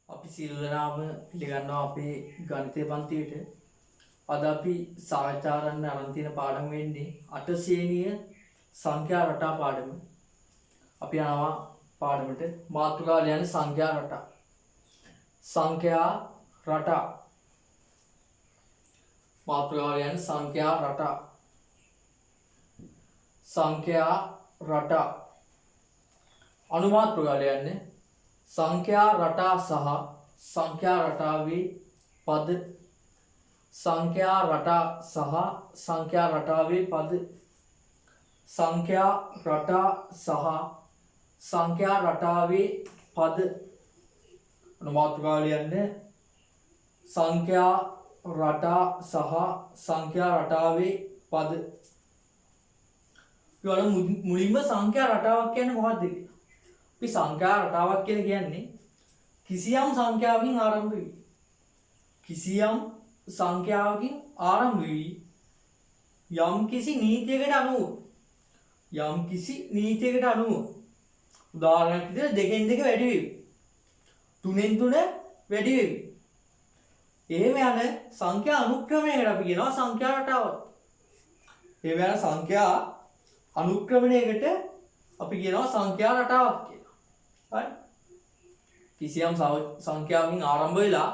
අපි සියලු දෙනාම පිළිගන්නවා අපේ ගණිතය පන්තියට. අද අපි සාකච්ඡා කරන්න අරන් තියෙන පාඩම වෙන්නේ 8 ශ්‍රේණිය සංඛ්‍යා රටා පාඩම. අපි යනවා පාඩමට. මාතෘකාව ලියන්නේ සංඛ්‍යා රටා. සංඛ්‍යා රටා. මාතෘකාව ලියන්නේ සංඛ්‍යා රටා. සංඛ්‍යා රටා. අනුමාත්‍රකාව ලියන්නේ සංඛ්‍යා රටා සහ සංඛ්‍යා රටාවේ පද. සංඛ්‍යා රටා සහ සංඛ්‍යා රටාවේ පද. සංඛ්‍යා රටා සහ සංඛ්‍යා රටාවේ පද. අනුමාත්‍රකාව ලියන්නේ සංඛ්‍යා රටා සහ සංඛ්‍යා රටාවේ පද. මුලින්ම සංඛ්‍යා රටාවක් කියන්නේ මොකක්ද කියලා. අපි සංඛ්‍යා රටාවක් කියලා කියන්නේ කිසියම් සංඛ්‍යාවකින් ආරම්භ වෙයි. කිසියම් සංඛ්‍යාවකින් ආරම්භ වෙයි යම් කිසි නීතියකට අනුව. උදාහරණයක් විදිහට 2න් 2 වැඩි වෙවි. 3න් 3 වැඩි වෙවි. එහෙම යන සංඛ්‍යා අනුක්‍රමයකට අපි කියනවා සංඛ්‍යා රටාවක්. එහෙම යන සංඛ්‍යා අනුක්‍රමණයකට අපි කියනවා සංඛ්‍යා රටාවක් කියලා. හරි? කිසියම් සංඛ්‍යාවකින් ආරම්භ වෙලා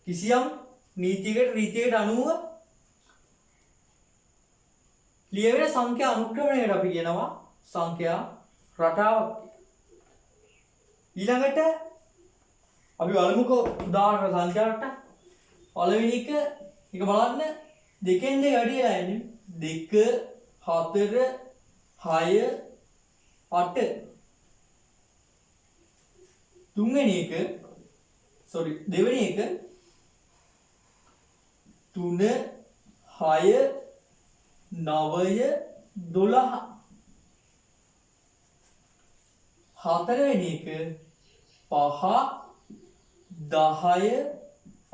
කිසියම් රීතියකට අනුව ලියවෙන සංඛ්‍යා අනුක්‍රමණයකට අපි කියනවා සංඛ්‍යා රටාවක් කියලා. ඊළඟට අපි බලමුකෝ උදාහරණ සංඛ්‍යා රටා. පළවෙනි එක බලන්න 2න් 2 වැඩි වෙලා යන්නේ. 2 4 6 8. දෙවෙනි එක 3 6 9 12. හතරවෙනි එක 5 10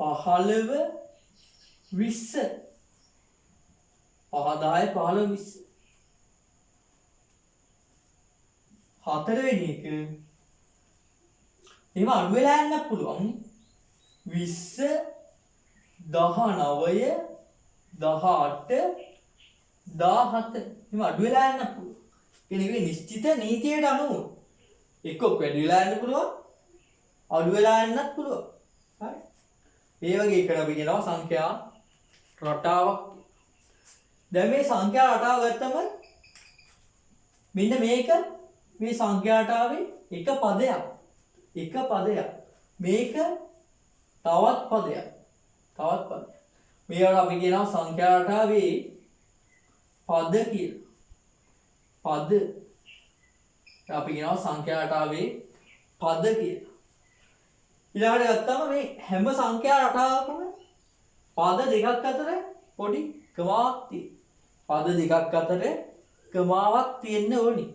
15 20. 5 10 15 20. හතරවෙනි එක එහෙම අඩු වෙලා යන්නත් පුළුවන්. 20 19 18 17. එහෙම අඩු වෙලා යන්නත් පුළුවන්. කියන්නේ නිශ්චිත නීතියට අනුව එක්ක වැඩි වෙලා යන්න පුළුවන්, අඩු වෙලා යන්නත් පුළුවන්. හරි? ඒ වගේ එකට අපි කියනවා සංඛ්‍යා රටාවක්. දැන් මේ සංඛ්‍යා රටාව ගත්තම මෙන්න මේක මේ සංඛ්‍යා රටාවේ එක පදයක්. මේක තවත් පදයක්. මේවට අපි කියනවා සංඛ්‍යා රටාවේ පද කියලා. අපි කියනවා සංඛ්‍යා රටාවේ පද කියලා. ඊළඟට ගත්තම මේ හැම සංඛ්‍යා රටාවකම පද දෙකක් අතර පොඩි කමාවක් තියෙන්න ඕනි.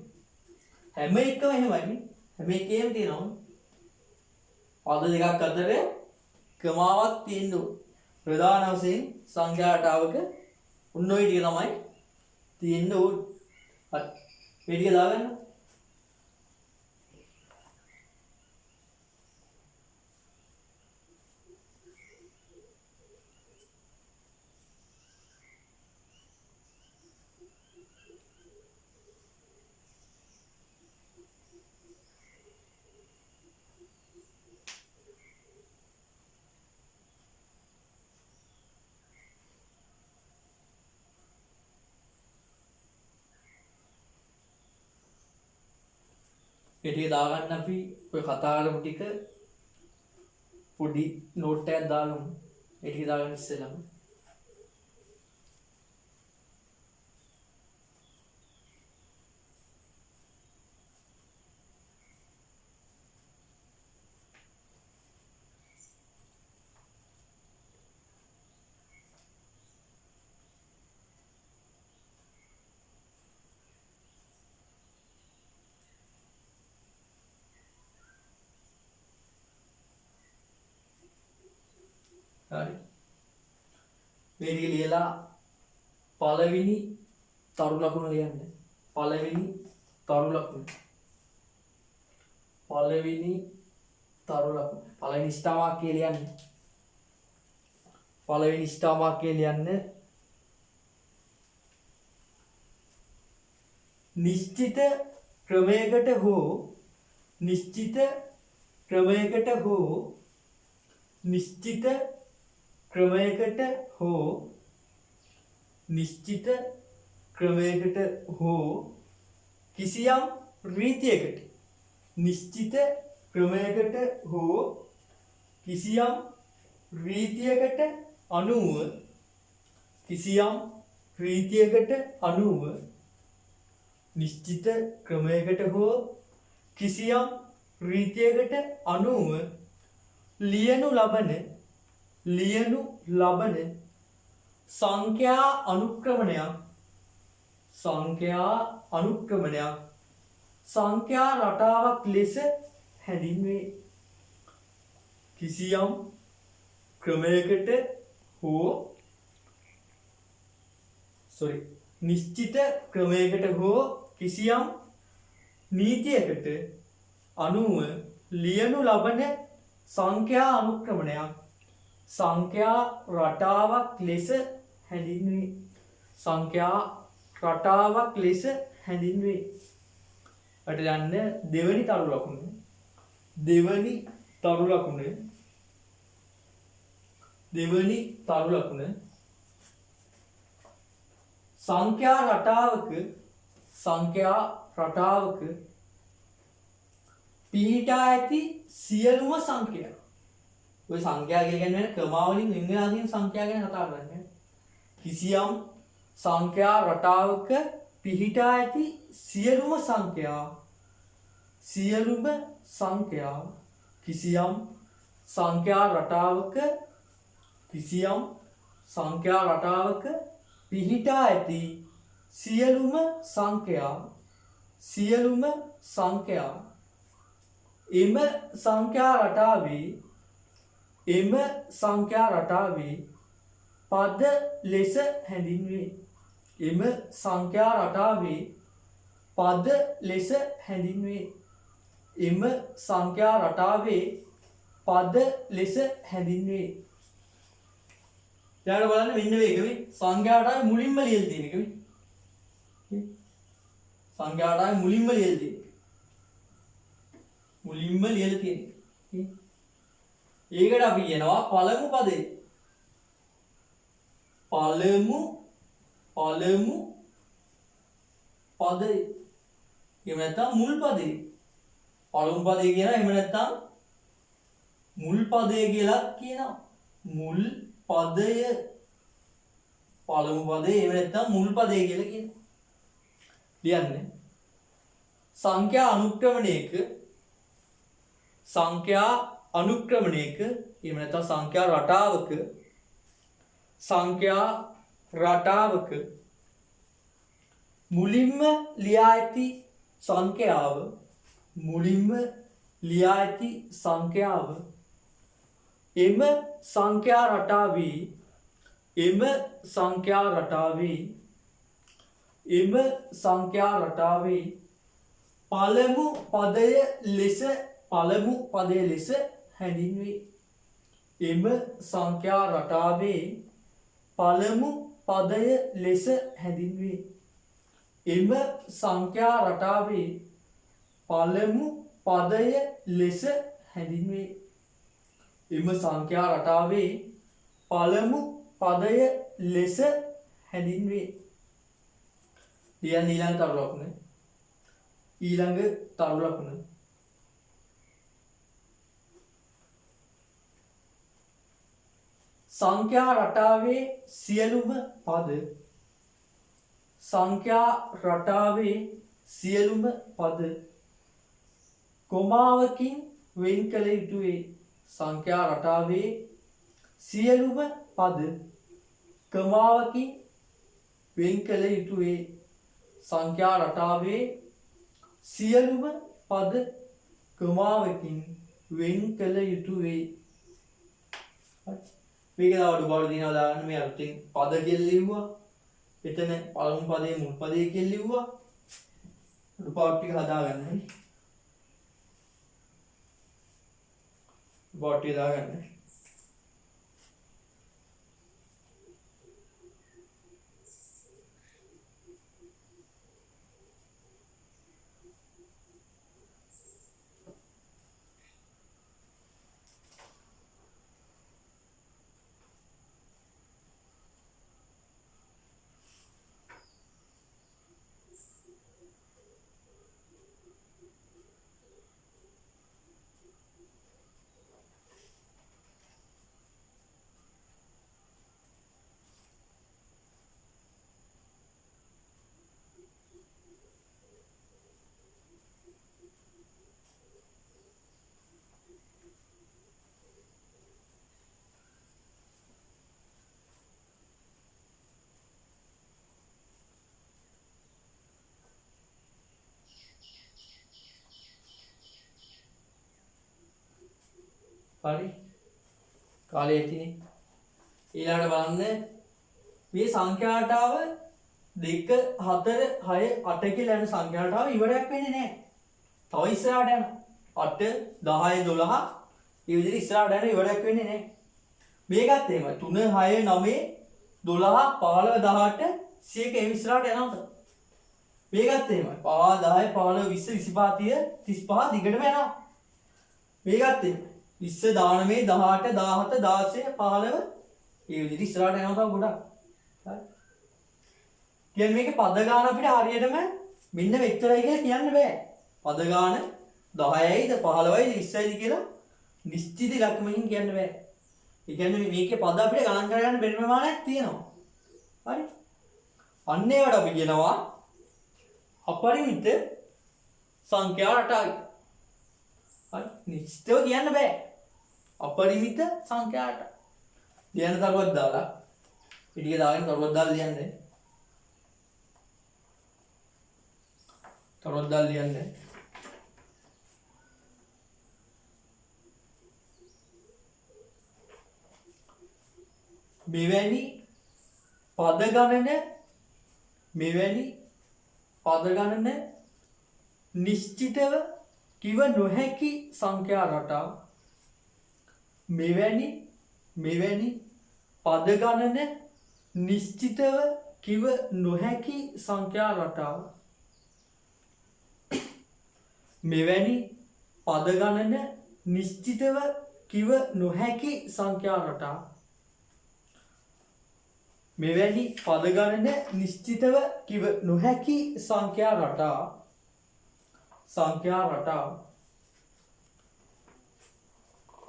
හැම එකම එහෙමයි. හැම එකේම තියෙනවා පද දෙකක් අතර කමාවක් තියෙන්න ඕනි. ප්‍රධාන වශයෙන් සංඛ්‍යා රටාවක උන් ඔය ටික තමයි තියෙන්න ඕනි. හරි. මේ ටික දාගන්න. ඒ ටික දාගන්න අපි ඔය කතා කරපු ටික පොඩි නෝට් එකක් දාගමු. ඒ ටික දාගන්න ඉස්සෙල්ලාම හරි. මේ ටික ලියලා පළවෙනි තරු ලකුණ ලියන්න. පළවෙනි තරු තරු ලකුණ. පළවෙනි ස්ථා වාක්‍යය ලියන්න. පළවෙනි ස්ථා වාක්‍යය ලියන්න. නිශ්චිත ක්‍රමයකට හෝ නිශ්චිත ක්‍රමයකට හෝ නිශ්චිත ක්‍රමයකට හෝ නිශ්චිත ක්‍රමයකට හෝ කිසියම් රීතියකට නිශ්චිත ක්‍රමයකට හෝ කිසියම් රීතියකට අනුව කිසියම් රීතියකට අනුව නිශ්චිත ක්‍රමයකට හෝ කිසියම් රීතියකට අනුව ලියනු ලබන සංඛ්‍යා අනුක්‍රමණයක් සංඛ්‍යා රටාවක් ලෙස හැඳින්වේ. කිසියම් ක්‍රමයකට හෝ නිශ්චිත ක්‍රමයකට හෝ කිසියම් නීතියකට අනුව ලියනු ලබන සංඛ්‍යා අනුක්‍රමණයක් සංඛ්‍යා රටාවක් ලෙස හැඳින්වේ. සංඛ්‍යා රටාවක් ලෙස හැඳින්වේ. අට යන්න දෙවනි තරු ලකුණ. දෙවනි තරු ලකුණ සංඛ්‍යා රටාවක පිහිටා ඇති සියලුම සංඛ්‍යා. ඔය සංඛ්‍යා කියන්නේ ක්‍රමාවලින් ඉංග්‍රීසියෙන් සංඛ්‍යා ගැන කතා කරන්නේ. කිසියම් සංඛ්‍යා රටාවක පිහිටා ඇති සියලුම සංඛ්‍යා කිසියම් සංඛ්‍යා රටාවක පිහිටා ඇති සියලුම සංඛ්‍යා එම සංඛ්‍යා රටාවේ පද ලෙස හැඳින්වේ. එම සංඛ්‍යා රටාවේ පද ලෙස හැඳින්වේ. එම සංඛ්‍යා රටාවේ පද ලෙස හැඳින්වේ. ඊට බලන්න මෙන්න මේක මේ සංඛ්‍යා රටාවේ මුලින්ම ලියලා තියෙන එක මේ. සංඛ්‍යා රටාවේ මුලින්ම ලියලා තියෙන. ඒකට අපි කියනවා පළමු පදේ. පළමු පදේ. එහෙම නැත්නම් මුල් පදේ. පළමු පදේ කියනවා. එහෙම නැත්නම් මුල් පදේ කියලා කියනවා. මුල් පදය. පළමු පදේ එහෙම නැත්නම් මුල් පදේ කියලා කියනවා. ලියන්න. සංඛ්‍යා අනුක්‍රමණයක එහෙම නැත්නම් සංඛ්‍යා රටාවක මුලින්ම ලියා ඇති සංඛ්‍යාව එම සංඛ්‍යා රටාවේ පළමු පදය ලෙස හැඳින්වේ. එම සංඛ්‍යා රටාවේ පළමු පදය ලෙස හැඳින්වේ. එම සංඛ්‍යා රටාවේ පළමු පදය ලෙස හැඳින්වේ. එම සංඛ්‍යා රටාවේ පළමු පදය ලෙස හැඳින්වේ. ඊළඟ තරු ලකුණ. සංඛ්‍යා රටාවේ සියලුම පද කොමාවකින් වෙන් කළ යුතුය. සංඛ්‍යා රටාවේ සියලුම පද කොමාවකින් වෙන් කළ යුතුය. සංඛ්‍යා රටාවේ සියලුම පද කොමාවකින් වෙන් කළ යුතුය. මේක අඩුපාඩු දිනවා දාන්න මේ අලුතින් පද කියලා ලිව්වා. එතන පළමු පදේ මුල් පදේ කියලා ලිව්වා. අඩුපාඩු ටික හදාගන්න. බොට්ටිය දාගන්න. හරි කාලය ඇතිනේ. ඊළඟට බලන්න මේ සංඛ්‍යාටාව 2 4 6 8 කියලා යන සංඛ්‍යාටාව ඉවරයක් වෙන්නේ නැහැ. තව ඉස්සරහට යනවා. 8 10 12 මේ විදිහට ඉස්සරහට යන ඉවරයක් වෙන්නේ නැහැ. මේකත් එහෙමයි. 3 6 9 12 15 18 100 කම ඉස්සරහට යනවා. මේකත් එහෙමයි. 5 10 15 20 25 30 35 දිගටම යනවා. මේකත් එහෙමයි. 20 19 18 17 16 15 මේ විදිහට ඉස්සරහට යනවා තව ගොඩක්. හරි. කියන්නේ මේකේ පද ගාන අපිට හරියටම මෙන්න මෙච්චරයි කියලා කියන්න බෑ. පද ගාන 10යිද 15යිද 20යිද කියලා නිශ්චිත ඉලක්කමකින් කියන්න බෑ. ඒ කියන්නේ මේකේ පද අපිට ගණන් කරගන්න බැරි ප්‍රමාණයක් තියෙනවා. හරි. අන්න ඒවට අපි කියනවා අපරිමිත සංඛ්‍යා රටාවයි. හරි. නිශ්චිතව කියන්න බෑ. අපරිමිත සංඛ්‍යාට ලියන්න තරුවක් දාලා පිටිය දාගෙන තරුවක් දාලා ලියන්නේ. තරුවක් දාලා ලියන්නේ. මෙවැනි පද ගණන නිශ්චිතව කිව නොහැකි සංඛ්‍යා රටාව මෙවැනි පද ගණන නිශ්චිතව කිව නොහැකි සංඛ්‍යා රටාව මෙවැනි පද ගණන නිශ්චිතව කිව නොහැකි සංඛ්‍යා රටාව මෙවැනි පද ගණන නිශ්චිතව කිව නොහැකි සංඛ්‍යා රටාව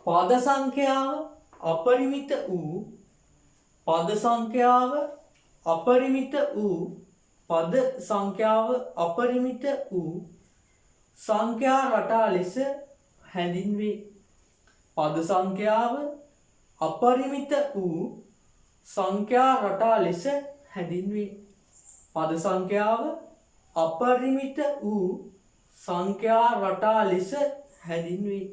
පද සංඛ්‍යාව අපරිමිත වූ පද සංඛ්‍යාව අපරිමිත වූ සංඛ්‍යා රටා ලෙස හැඳින්වේ. පද සංඛ්‍යාව අපරිමිත වූ සංඛ්‍යා රටා ලෙස හැඳින්වේ. පද සංඛ්‍යාව අපරිමිත වූ සංඛ්‍යා රටා ලෙස හැඳින්වේ.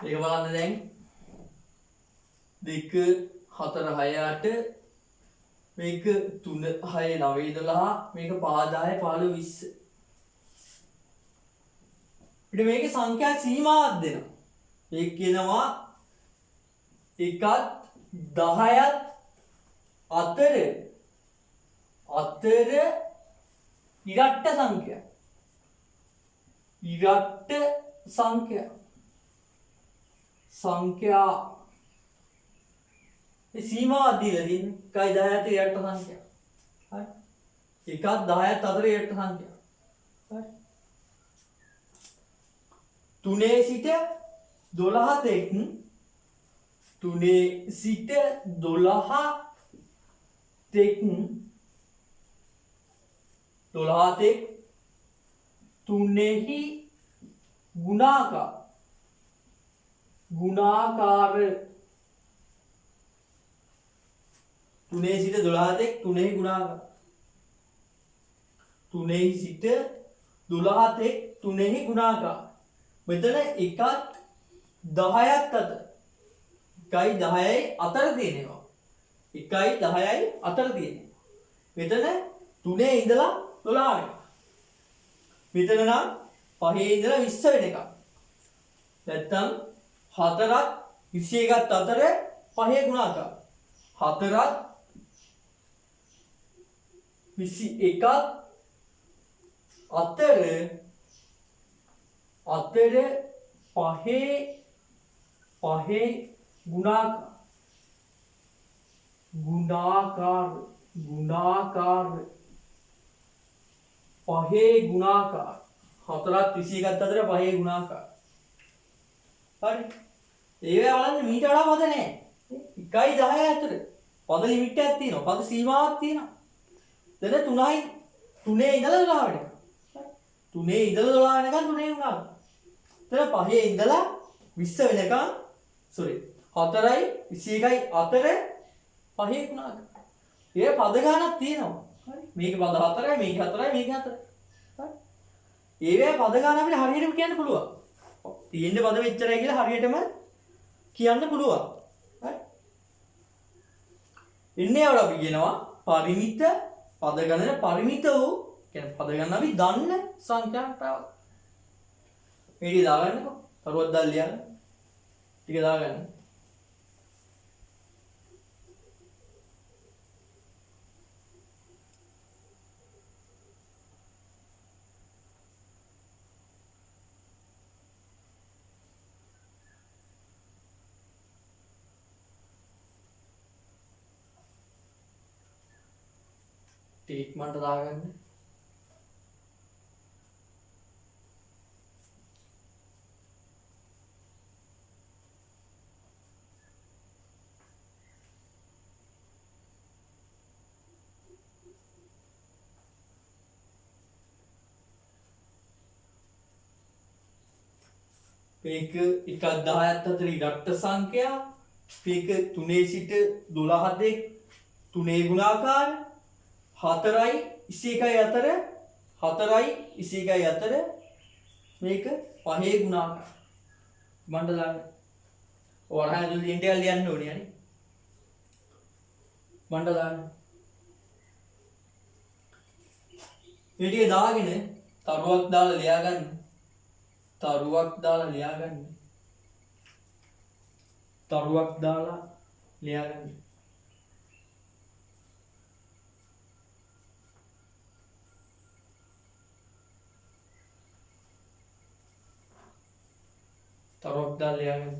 ඒක බලන්න දැන් 2 4 6 8 මේක 3 6 9 12 මේක 5 10 15 20 ඊට මේකේ සංඛ්‍යා සීමාවක් දෙනවා. ඒක කියනවා 1ත් 10ත් අතර ඉරට්ට සංඛ්‍යා ඒ සීමාවක් දීලා තියෙන්නේ 1යි 10යි අතර ඉරට්ට සංඛ්‍යා. හරි. 1ත් 10ත් අතර ඉරට්ට සංඛ්‍යා. හරි. 3 සිට 12 තෙක් 3 සිට 12 තෙක් 12 තෙක් තුනෙහි ගුණාකාර තුනේ සිට 12 තෙක් තුනෙහි ගුණාකාර තුනෙහි සිට 12 තෙක් තුනෙහි ගුණාකාර මෙතන 1ත් 10ත් අතර 1යි 10යි අතර තියෙනවා 1යි 10යි අතර තියෙනවා මෙතන 3 ඉඳලා 12 මෙතන නම් 5 ඉඳලා 20 වෙනකම් නැත්තම් 4ත් 21ත් අතර 5 ගුණාකාර 4ත් 21ත් අතර 5 ගුණාකාර 5 ගුණාකාර 4ත් 21ත් අතර 5 ගුණාකාර හරි ඒවා බලන්න මීට වඩා පද නැහැ 1යි 10යි අතර පද ලිමිට් එකක් තියෙනවා පද සීමාවක් තියෙනවා දැන් 3 ඉඳලා 12 වෙනකම් 3 ඉඳලා 12 වෙනකම් 3 ගුණාකාර දැන් 5 ඉඳලා 20 වෙනකම් 4යි 21යි අතර 5 ගුණාකාර ඒ පද ගණනක් තියෙනවා හරි මේක පද 4යි මේක 4යි මේක 4යි හරි ඒවැ පද ගණන අපිට හරියටම කියන්න පුළුවන් තියෙන්නේ පද මෙච්චරයි කියලා හරියටම කියන්න පුළුවන් හරි ඉන්නේ අවල අපි කියනවා පරිමිත පද ගණන පරිමිත වූ කියන්නේ පද ගණන අපි දන්න සංඛ්‍යාවක් මේක දාගන්නකො කරුවක් දාලා ලියන්න ටික දාගන්න ටීක්මන්ට දාගන්න මේක 1ක් 10ත් අතර ඉරට්ට සංඛ්‍යා මේක 3 සිට 12 දෙක 3 ගුණාකාර 4යි 21යි අතර 4යි 21යි අතර මේක 5 ගුණාකාර මණ්ඩ දාන්න ඔයාලා හදලා ලියන්න ටිකක් ලියන්න ඕනේ නේ මණ්ඩ දාන්න මේ ටික දාගෙන තරුවක් දාලා ලියාගන්න තරුවක් දාලා ලියාගන්න තරුවක් දාලා ලියාගන්න තරුවක් දාලා ලියාගන්න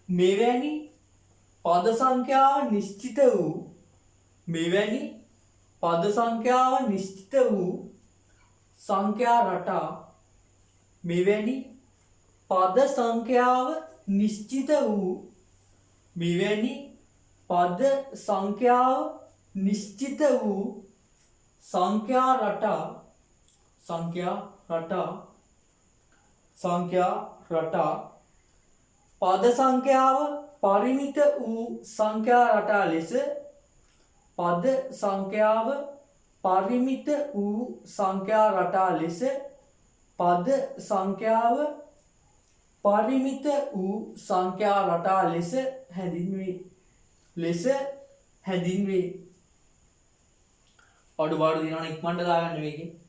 මෙවැනි පද සංඛ්‍යාව නිශ්චිත වූ මෙවැනි පද සංඛ්‍යාව නිශ්චිත වූ සංඛ්‍යා රටා මෙවැනි පද සංඛ්‍යාව නිශ්චිත වූ මෙවැනි පද සංඛ්‍යාව නිශ්චිත වූ සංඛ්‍යා රටා පද සංඛ්‍යාව පරිමිත වූ සංඛ්‍යා රටා ලෙස පද සංඛ්‍යාව පරිමිත වූ සංඛ්‍යා රටා ලෙස පද සංඛ්‍යාව පරිමිත වූ සංඛ්‍යා රටා ලෙස හැඳින්වේ අඩුපාඩු දිනවන ඉක්මනට දාගන්න මේකේ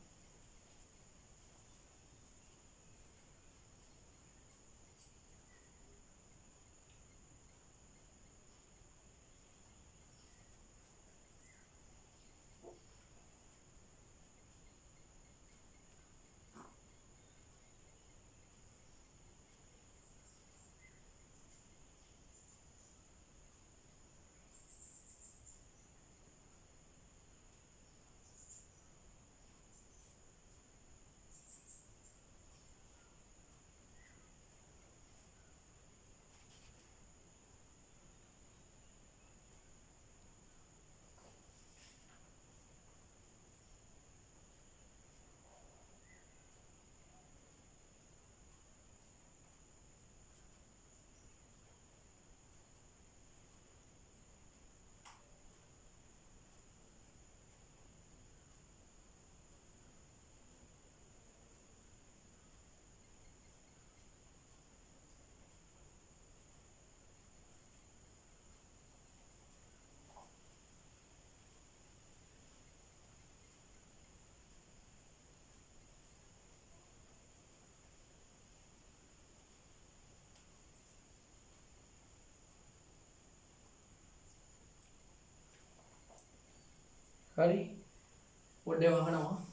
හරි පොඩ්ඩේ වහනවා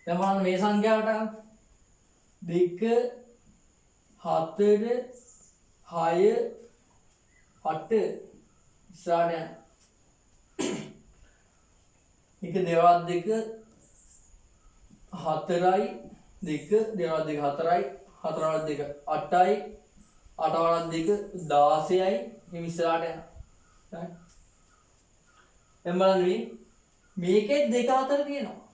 දැන් බලන්න මේ සංඛ්‍යාවට 2 4 6 8 ඉස්සරහට යන එක දෙවරක් 2 4යි 2 දෙවරක් 2 4යි 4වරක් 2 8යි 8වරක් 2 16යි මේ ඉස්සරහට යන හරි දැන් බලන්න මේකේ 2 4 තියෙනවා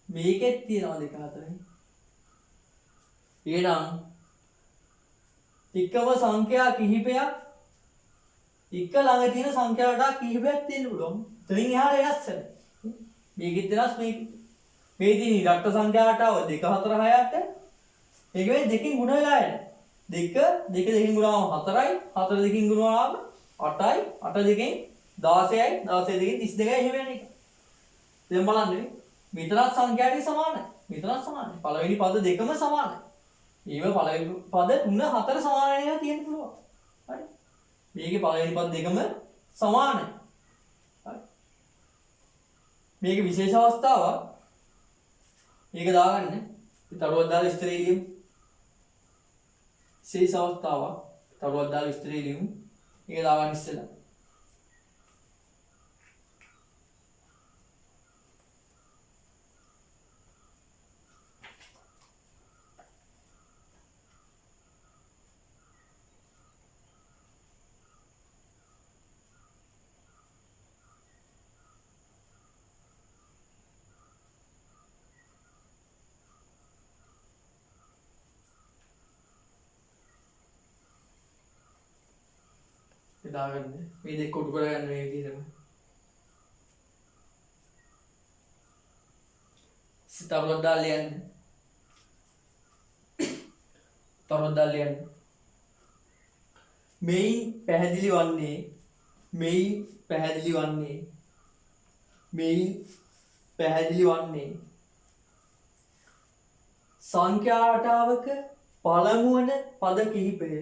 මේකෙත් තියෙනවා 2 4යි එහෙනම් එකම සංඛ්‍යා කිහිපයක් එක ළඟ තියෙන සංඛ්‍යාවට කිහිපයක් තියෙන්න පුළුවන්. එතනින් එහාට වෙනස් වෙනවා. මේකෙත් වෙනස් මේ තියෙන ඉලක්ක සංඛ්‍යාවට 2 4 6 8 මේක වෙන්නේ දෙකකින් ගුණ වෙලා යන. 2 දෙකකින් ගුණවම 4යි 4 දෙකකින් ගුණවම 8යි 8 දෙකෙන් 16යි 16 දෙකෙන් 32යි එහෙම යන එක. දැන් බලන්න මෙතනත් සංඛ්‍යාවයි සමානයි. මෙතනත් සමානයි. පළවෙනි පද දෙකම සමානයි. ඊව පළවෙනි පද 3 4 සමාන වෙනවා තියෙන්න පුළුවන්. හරි. මේකේ පළවෙනි පද දෙකම සමානයි. හරි. මේකේ විශේෂ අවස්ථාවක්. මේක දාගන්න. තරුවක් දාලා විස්තරය ලියමු. විශේෂ අවස්ථාවක්. තරුවක් දාලා විස්තරය ලියමු. මේක දාගන්න ඉස්සෙල්ලා. දාගන්න මේ දෙක කොටු කරගන්න මේ විදිහටම තරුවක් දාලා ලියන්න තරුවක් දාලා ලියන්න මේන් පැහැදිලි වන්නේ සංඛ්‍යා රටාවක පළමු වන පද කිහිපය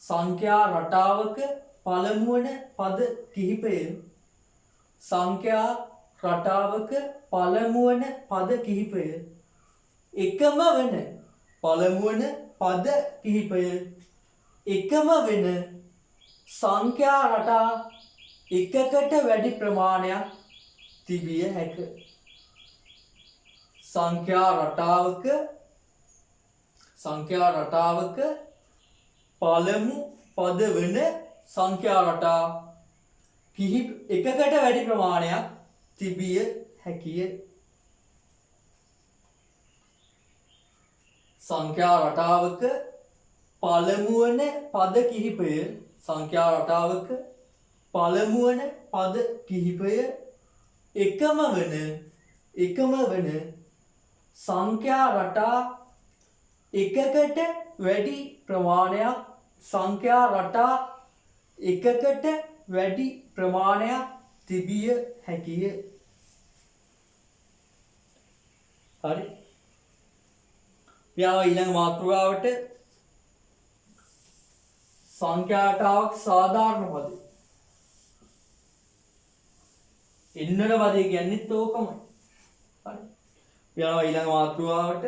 සංඛ්‍යා රටාවක පළමු වන පද කිහිපය සංඛ්‍යා රටාවක පළමු වන පද කිහිපය එකම වෙන පළමු වන පද කිහිපය එකම වෙන සංඛ්‍යා රටා එකකට වැඩි ප්‍රමාණයක් තිබිය හැක සංඛ්‍යා රටාවක පළමු පද වන සංඛ්‍යා රටා එකකට වැඩි ප්‍රමාණයක් තිබිය හැකිය. සංඛ්‍යා රටාවක පළමු වන පද කිහිපය සංඛ්‍යා රටාවක පළමු වන පද කිහිපය එකම වන සංඛ්‍යා රටා එකකට වැඩි ප්‍රමාණයක් සංඛ්‍යා රටා එකකට වැඩි ප්‍රමාණයක් තිබිය හැකිය. හරි. ඊළඟ ඊළඟ මාතෘකාවට සංඛ්‍යා රටාවක් සාධාරණ පද. ඉන්නන පදේ කියන්නේත් ඕකමයි. හරි. ඊළඟ මාතෘකාවට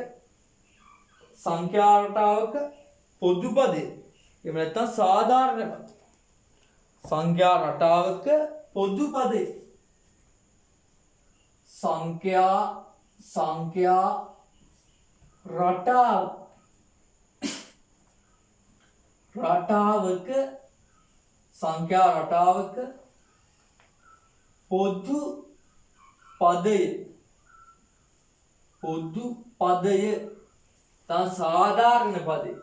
සංඛ්‍යා රටාවක පොදු පදේ එහෙම නැත්නම් සාධාරණ පද සංඛ්‍යා රටාවක පොදු පදේ සංඛ්‍යා රටාවක පොදු පදය තම සාධාරණ පදේ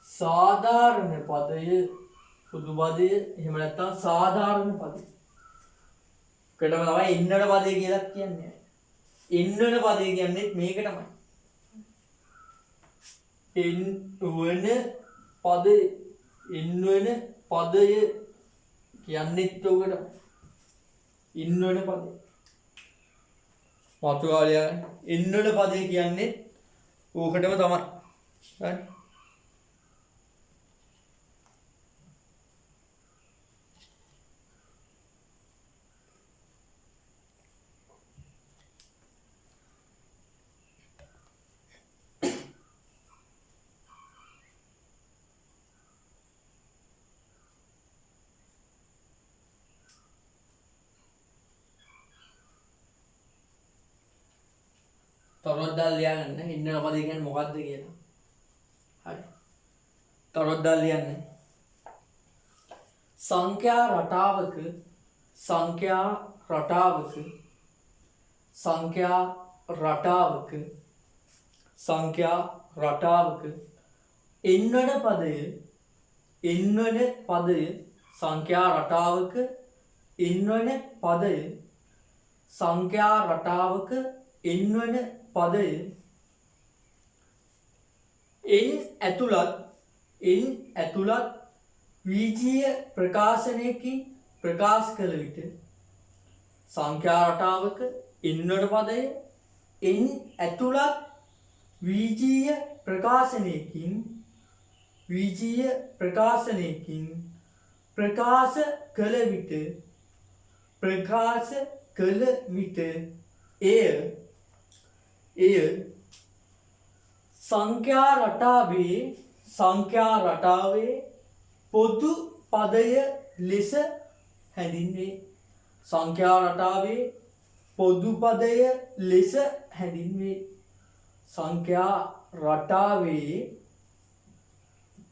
සාධාරණ පදය පොදු පදය එහෙම නැත්නම් සාධාරණ පදය. ඒකටම තමයි ඉන්නන පදය කියලා කියන්නේ. ඉන්නන පදය කියන්නේ මේක තමයි. එන් වන පදය එන් වන පදය කියන්නෙත් ඔකට ඉන් වන පදය මතුවාලයා එන් වන පදය කියන්නෙත් ඕකටම තමයි හරි තොරොද්දල් ලියන්න ඉන්න පදේ කියන්නේ මොකක්ද කියලා. හරි. තොරොද්දල් ලියන්න. සංඛ්‍යා රටාවක එන්වන පදය සංඛ්‍යා රටාවක එන්වන පදය එන් ඇතුළත් වීජීය ප්‍රකාශනයකින් ප්‍රකාශ කළ විට සංඛ්‍යා රටාවක එන්වන පදය එන් ඇතුළත් වීජීය ප්‍රකාශනයකින් ප්‍රකාශ කළ විට එය සංඛ්‍යා රටාවේ පොදු පදය ලෙස හැඳින්වේ. සංඛ්‍යා රටාවේ පොදු පදය ලෙස හැඳින්වේ. සංඛ්‍යා රටාවේ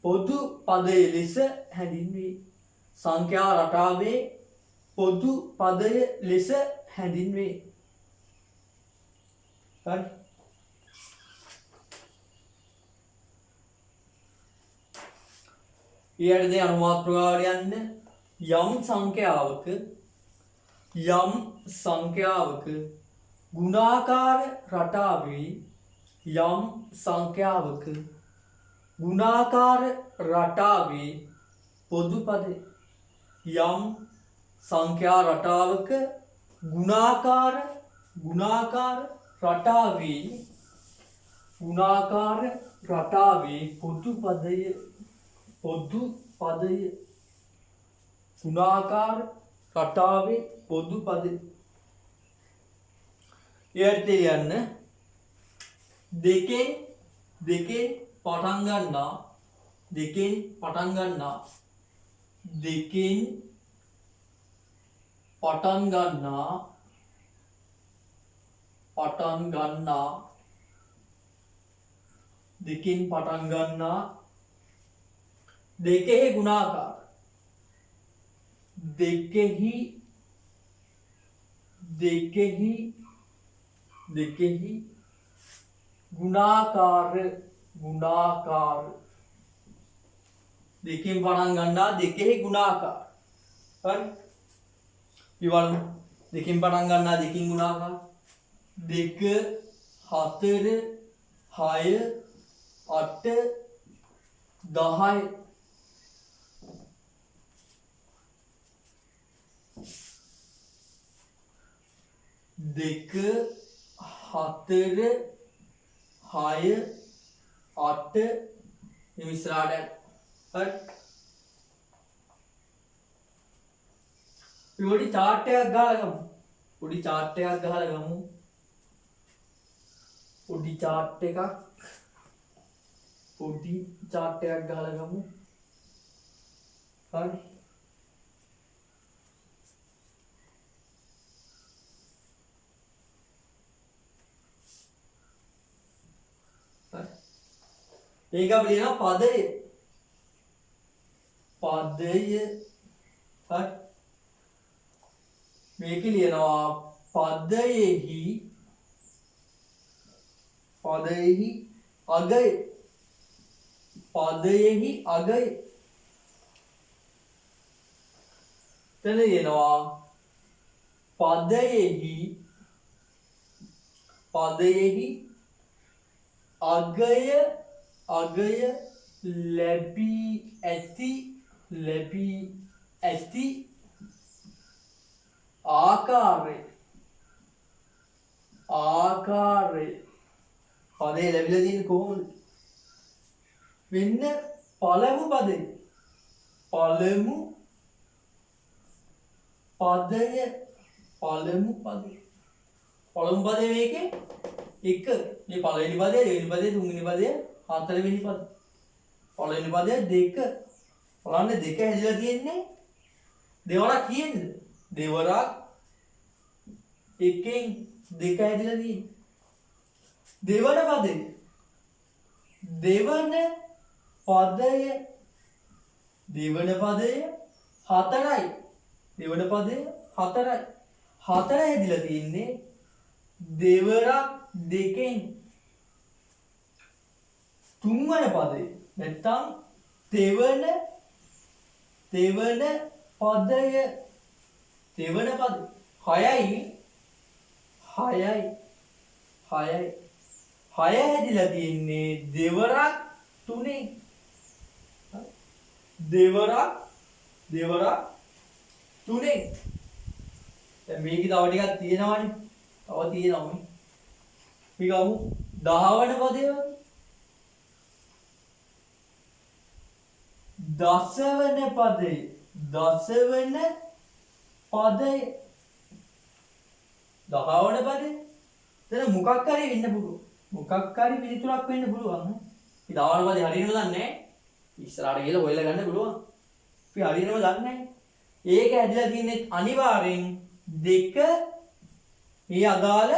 පොදු පදය ලෙස හැඳින්වේ. සංඛ්‍යා රටාවේ පොදු පදය ලෙස හැඳින්වේ. හරි. ඊට දෙන අනුමාත්‍රකාවට යන්න යම් සංඛ්‍යාවක ගුණාකාර රටාවේ පොදු පදය යම් සංඛ්‍යා රටාවක ගුණාකාර රටාවේ පොදු පදය ගුණාකාර රටාවේ පොදු පදය ඊට යන්න දෙකෙන් පටන් ගන්නා දෙකෙහි ගුණාකාර දෙකෙන් පටන් ගන්නා දෙකෙහි ගුණාකාර හරි ඊවල දෙකෙන් පටන් ගන්නා දෙකකින් ගුණාකාර 2 4 6 8 10 2 4 6 8 ඉස්සරහට හරි පොඩි chart එකක් ගහලා ගමු පොඩි chart එකක් ගහලා ගමු පොඩි chart එකක් ගහලා ගමු හරි ඒක අපි ලියනවා පදය හරි මේක ලියනවා පදයෙහි අගය එතන ලියනවා පදයෙහි අගය අගය ලැබී ඇති ආකාරය පදේ ලැබිලා තියෙන්නේ කොහොමද? මෙන්න පළමු පදේ මේකේ එක මේ පළවෙනි පදය, දෙවෙනි පදය, තුන්වෙනි පදය, හතරවෙනි පදය. පළවෙනි පදය දෙක. බලන්න දෙක හැදිලා තියෙන්නේ දෙවරක් කියන්නද? දෙවරක් එකෙන් දෙක හැදිලා තියෙන්නේ. දෙවන පදය හතරයි. දෙවන පදය හතරයි. හතර හැදිලා තියෙන්නේ දෙවරක් දෙකෙන්. තුන්වන පදය නැත්තම් තෙවන පදය හයයි. හය හැදිලා තියෙන්නේ දෙවරක් තුනෙන්. දෙවරක් තුනෙන්. දැන් මේකේ තව ටිකක් තියෙනවානේ. තව තියෙනවා මේ. අපි ගමු 10 වෙනි පදය. 10 වෙනි පදය. 10 වෙනි පදය. එතන මොකක් හරි වෙන්න පුළුවන්. මොකක් හරි පිළිතුරක් වෙන්න පුළුවන්. අපි 10 වෙනි පදේ හරියටම දන්නේ නැහැ. ඉස්සරහට ගිහලා හොයලා ගන්න පුළුවන්. අපි හරියටම දන්නේ නැහැ. ඒක ඇදලා තින්නේ අනිවාර්යෙන් දෙක මේ අදාළ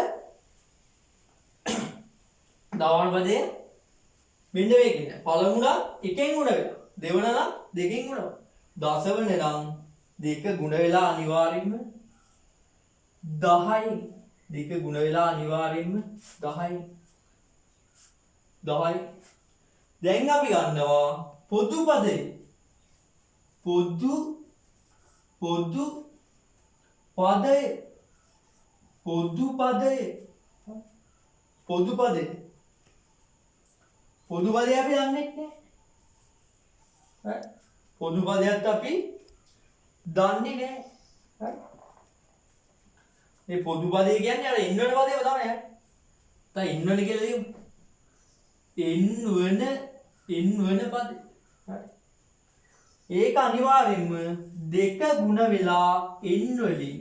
දවන පදයේ මෙන්න මේකෙන්. පළමු නම් එකෙන් ගුණ වෙලා. දෙවන නම් දෙකෙන් ගුණ වෙලා. දසවන නම් දෙක ගුණ වෙලා අනිවාර්යෙන්ම 10යි. දෙක ගුණ වෙලා අනිවාර්යෙන්ම 10යි. දැන් අපි ගන්නවා පොදු පදේ. පොදු පදේ අපි දන්නේ නැහැ. පොදු පදයක් අපි දන්නේ නැහැ. මේ පොදු පදේ කියන්නේ අර ඉන්නවන පදේම තමයි. දැන් ඉන්නවන කියලා ලියමු. එන්වන පදේ. හරි. ඒක අනිවාර්යෙන්ම දෙක ගුණ වෙලා එන් වලින්.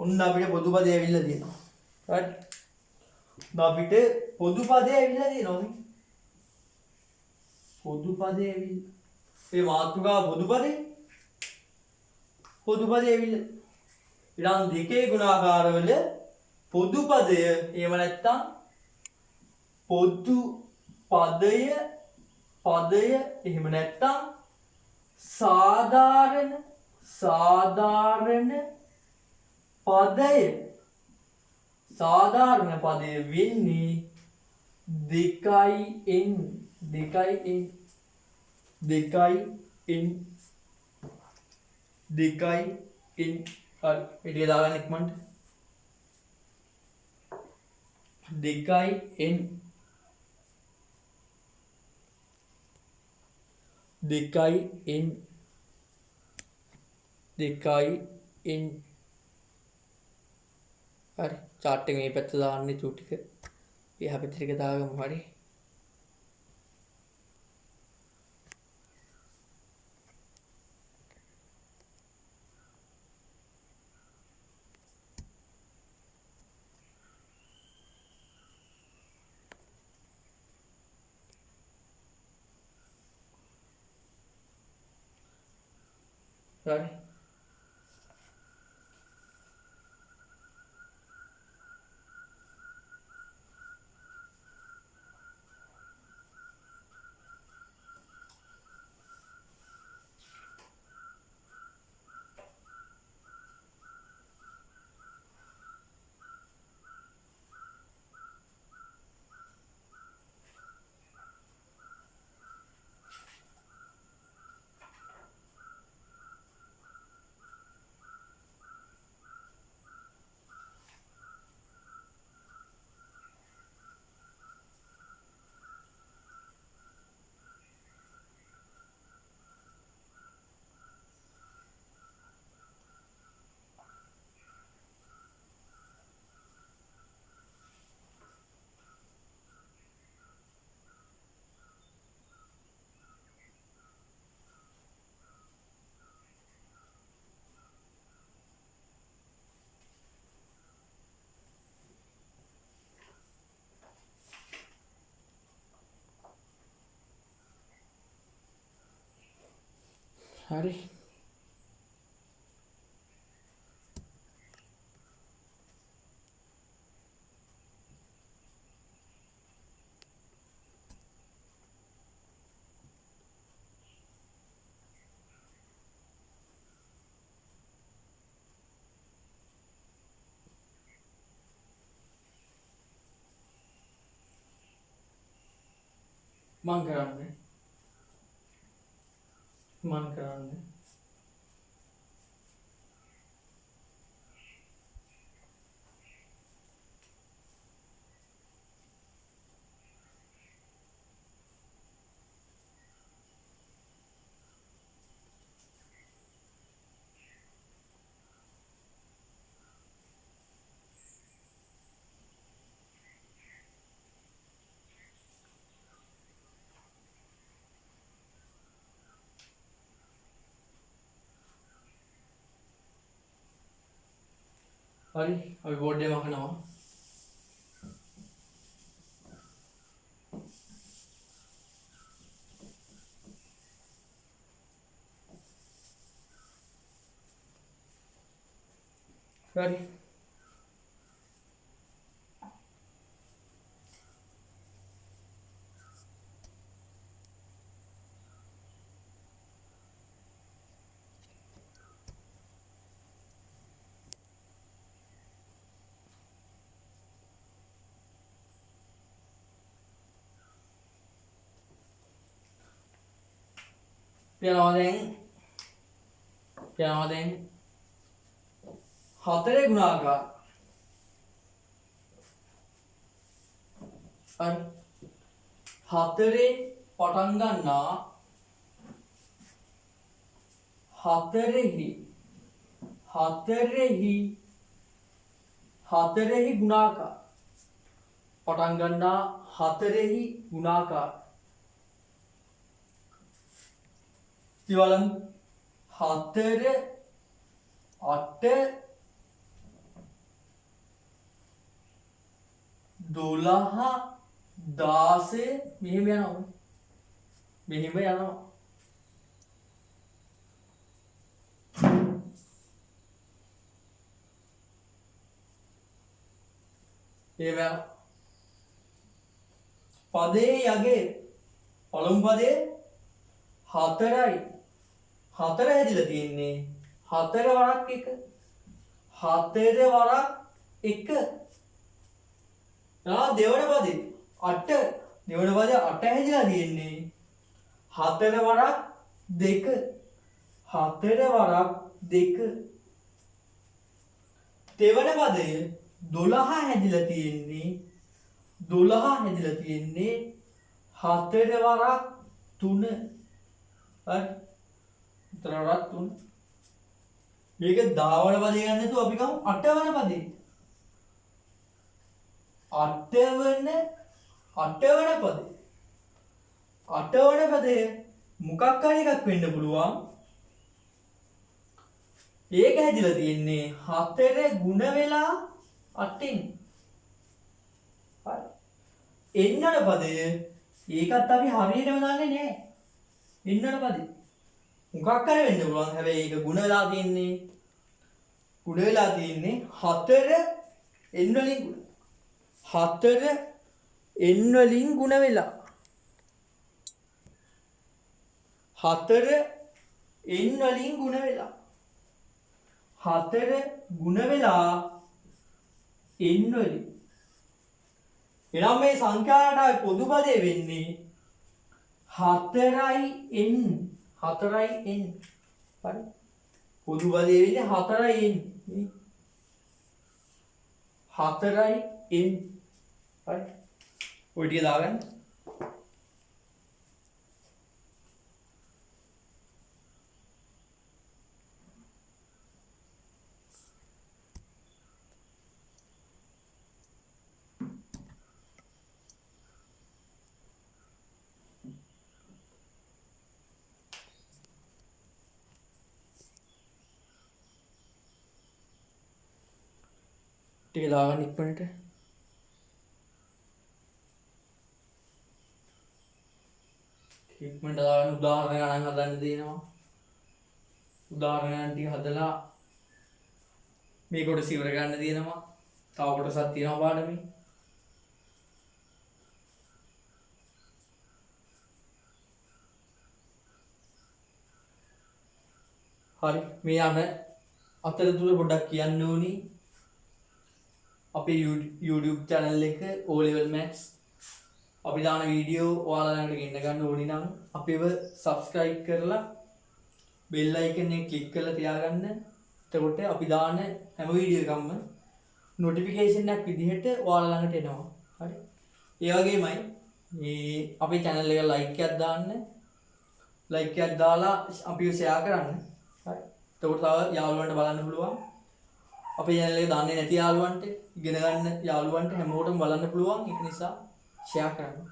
ඔන්න අපිට පොදු පදේ ඇවිල්ලා තියෙනවා. හරි. අපිට පොදු පදේ ඇවිල්ලා තියෙනවා මේ. පොදු පදේ ඇවිල්ලා. මේ මාතෘකාව පොදු පදේ ඇවිල්ලා. ඊළඟ දෙකේ ගුණාකාරවල පොදු පදය එහෙම නැත්නම් පොදු පදය එහෙම නැත්නම් සාධාරණ පදය වෙන්නේ 2n. හරි. පිටිය දාගන්න ඉක්මනට. 2n. 2n. හරි. chart එක මේ පැත්ත දාන්න තු ටික. එහා පැත්තට ටික දාගමු. හරි. Right. හරි මං කරන්නේ හරි අපි බෝඩ් එක මකනවා හරි යනවා දැන් හතරේ ගුණාකාර හරි හතරේ පටන් ගන්නා හතරෙහි ගුණාකාර පටන් ගන්නා හතරෙහි ගුණාකාර ඉවලම් 4 8 12 16 මෙහෙම යනවා පදේ යගේ පළමු පදේ 4යි 4 හැදිලා තියෙන්නේ 4 වරක් 1 4 වරක් 1 දෙවන පදේ 8 දෙවන පදේ 8 හැදිලා තියෙන්නේ 4 වරක් 2 4 වරක් 2 දෙවන පදේ 12 හැදිලා තියෙන්නේ 4 වරක් 3 හරි උතරවරක් 3 මේක 10 වන පදේ ගන්න නැතුව අපි ගමු 8 වන පදේ 8 වන පදේ මොකක් හරි එකක් වෙන්න පුළුවන් ඒක හැදිලා තියෙන්නේ 4 ගුණ වෙලා 8න් හරි එන්නන පදය ඒකත් අපි හරියටම දන්නේ නැහැ එන්නන පදේ මොකක් හරි වෙන්න පුළුවන් හැබැයි ඒක ගුණ වෙලා තියෙන්නේ 4 n වලින් ගුණ 4 n වලින් ගුණ වෙලා 4 n වලින් ගුණ වෙලා 4 ගුණ වෙලා n වලින් එනම් මේ සංඛ්‍යාවට පොදු පදේ වෙන්නේ 4යි n 4යි n හරි පොදු පදේ වෙන්නේ 4යි n 4යි n හරි ඔය ටික දාගන්න ටික දාගන්න ඉක්මනට දාගන්න උදාහරණ ගණන් හදන්න දෙනවා උදාහරණයක් ටික හදලා මේ කොටස ඉවර ගන්න තියෙනවා. තව කොටසක් තියෙනවා පාඩමේ. හරි මේ යන අතරතුර පොඩ්ඩක් කියන්න ඕනි අපේ YouTube channel එක O level maths අපි දාන වීඩියෝ ඔයාලා ළඟට ගෙන්න ගන්න ඕනි නම් අපිව subscribe කරලා bell icon එක click කරලා තියාගන්න. එතකොට අපි දාන හැම වීඩියෝ එකක්ම notification එකක් විදිහට ඔයාලා ළඟට එනවා. හරි. ඒ වගේමයි මේ අපේ channel එක like එකක් දාන්න. like එකක් දාලා අපිව share කරන්න. හරි. එතකොට තව යාළුවන්ට බලන්න පුළුවන්. අපේ channel එක දන්නේ නැති යාළුවන්ට ඉගෙන ගන්න යාළුවන්ට හැමෝටම බලන්න පුළුවන්. ඒක නිසා share කරන්න.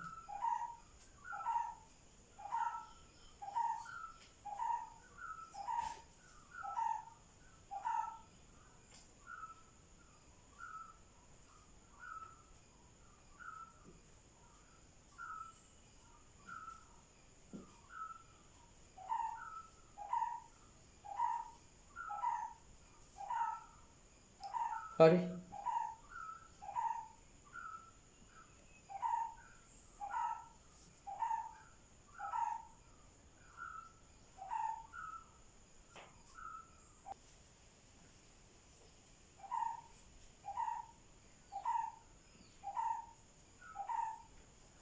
හරි.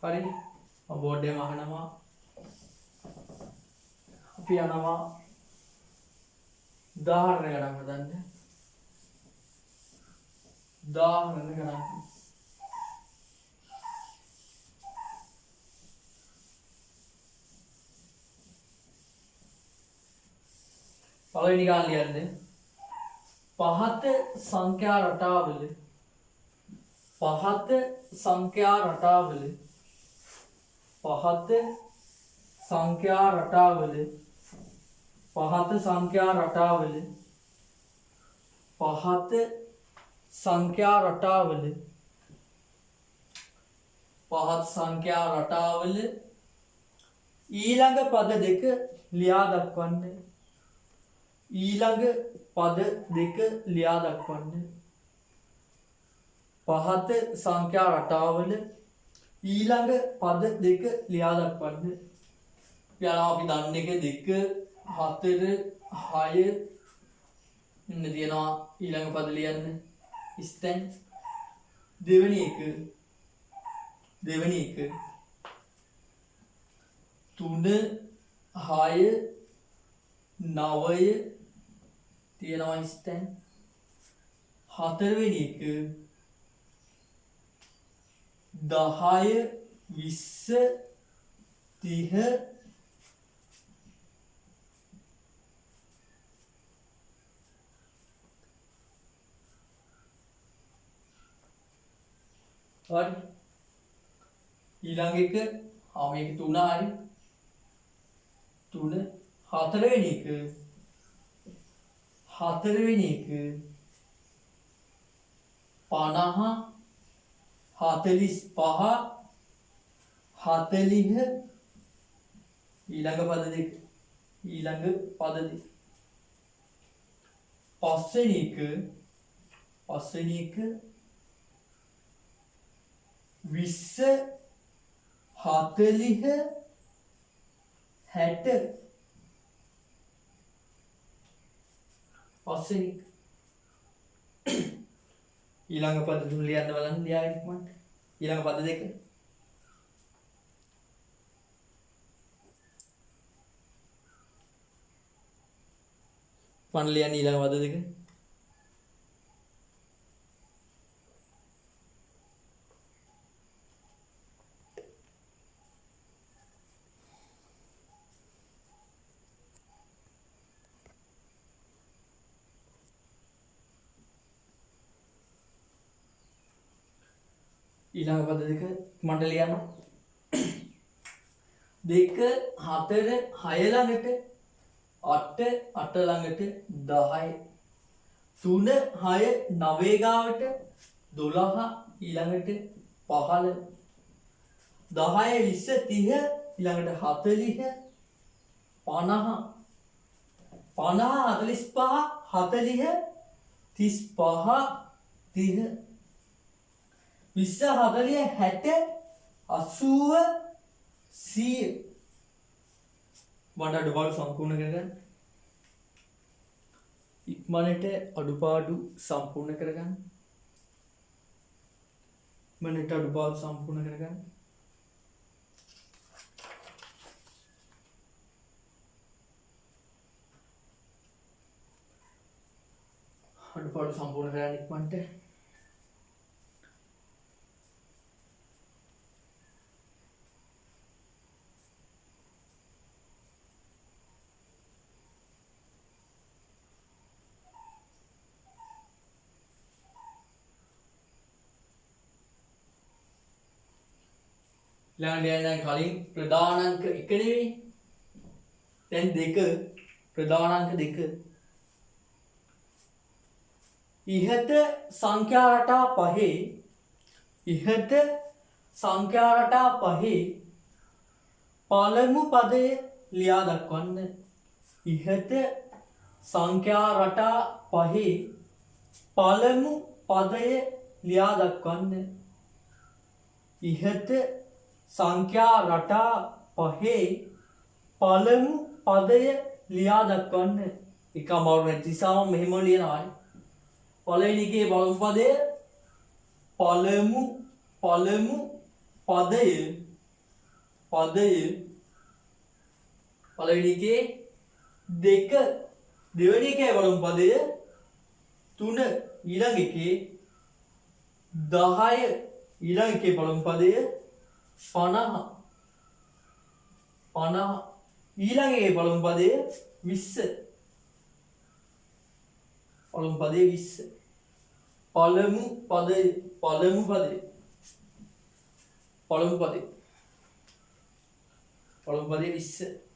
හරි බෝඩ් එකම අහනවා අපි යනවා උදාහරණ ගණන් හදන්න. උදාහරණ ගණන් පළවෙනි ගාන ලියන්න. පහත සංඛ්‍යා රටාවල පහත සංඛ්‍යා රටාවල පහත සංඛ්‍යා රටාවල පහත සංඛ්‍යා රටාවල පහත සංඛ්‍යා රටාවල පහත සංඛ්‍යා රටාවල ඊළඟ පද දෙක ලියා දක්වන්න. ඊළඟ පද දෙක ලියා දක්වන්න. පහත සංඛ්‍යා රටාවල ඊළඟ පද දෙක ලියා දක්වන්න. අපි දන්න එක 2 4 6 ඉන්න තියෙනවා. ඊළඟ පද ලියන්න. ඉස්තෙන් දෙවෙනි එක 3 6 9 තියෙනවා. ඉස්තෙන් හතරවෙනි එක 10 20 30 හරි. ඊළඟ එක මේක 3 හරි 3 හතරවෙනි එක 50 45 40 ඊළඟ පද දෙක පස්වෙනි එක 20 40 60 පස්වෙනි ඊළඟ පද තුන ලියන්න බලන්න. ලියාගෙන ඉක්මනට ඊළඟ පද දෙක ලියන්න. ඊළඟ පද දෙක ඊළඟ පද දෙක මට ලියන්න. 2 4 6 ළඟට 8 8 ළඟට 10 3 6 9 ගාවට 12 ඊළඟට 15 10 20 30 ඊළඟට 40 50 50 45 40 35 30 40 60 80 100 මට අඩුපාඩු සම්පූර්ණ කරගන්න. ඉක්මනට අඩුපාඩු සම්පූර්ණ කරගන්න. ඉක්මනට අඩුපාඩු සම්පූර්ණ කරගන්න. අඩුපාඩු සම්පූර්ණ කරගන්න ඉක්මනට. ඊළඟට කලින් ප්‍රධානාංක 1 නෙවෙයි. දැන් 2 ප්‍රධානාංක 2. ඉහත සංඛ්‍යා රටා පහේ පළමු පදය ලියා දක්වන්න. ඉහත සංඛ්‍යා රටා පහේ පළමු පදය ලියා දක්වන්න. ඉහත සංඛ්‍යා රටා පහේ පළමු පදය ලියා දක්වන්න. එක අමාරු නැති නිසා මෙහෙම ලියනවා. පළවෙනි එකේ පළමු පදය පළමු පදය පළවෙනි එකේ 2 දෙවෙනි එකේ පළමු පදය 3 ඊළඟ එකේ 10 ඊළඟ එකේ පළමු පදය 50 ඊළඟ එකේ පළමු පදය 20 පළමු පදය 20 පළමු පදය 20.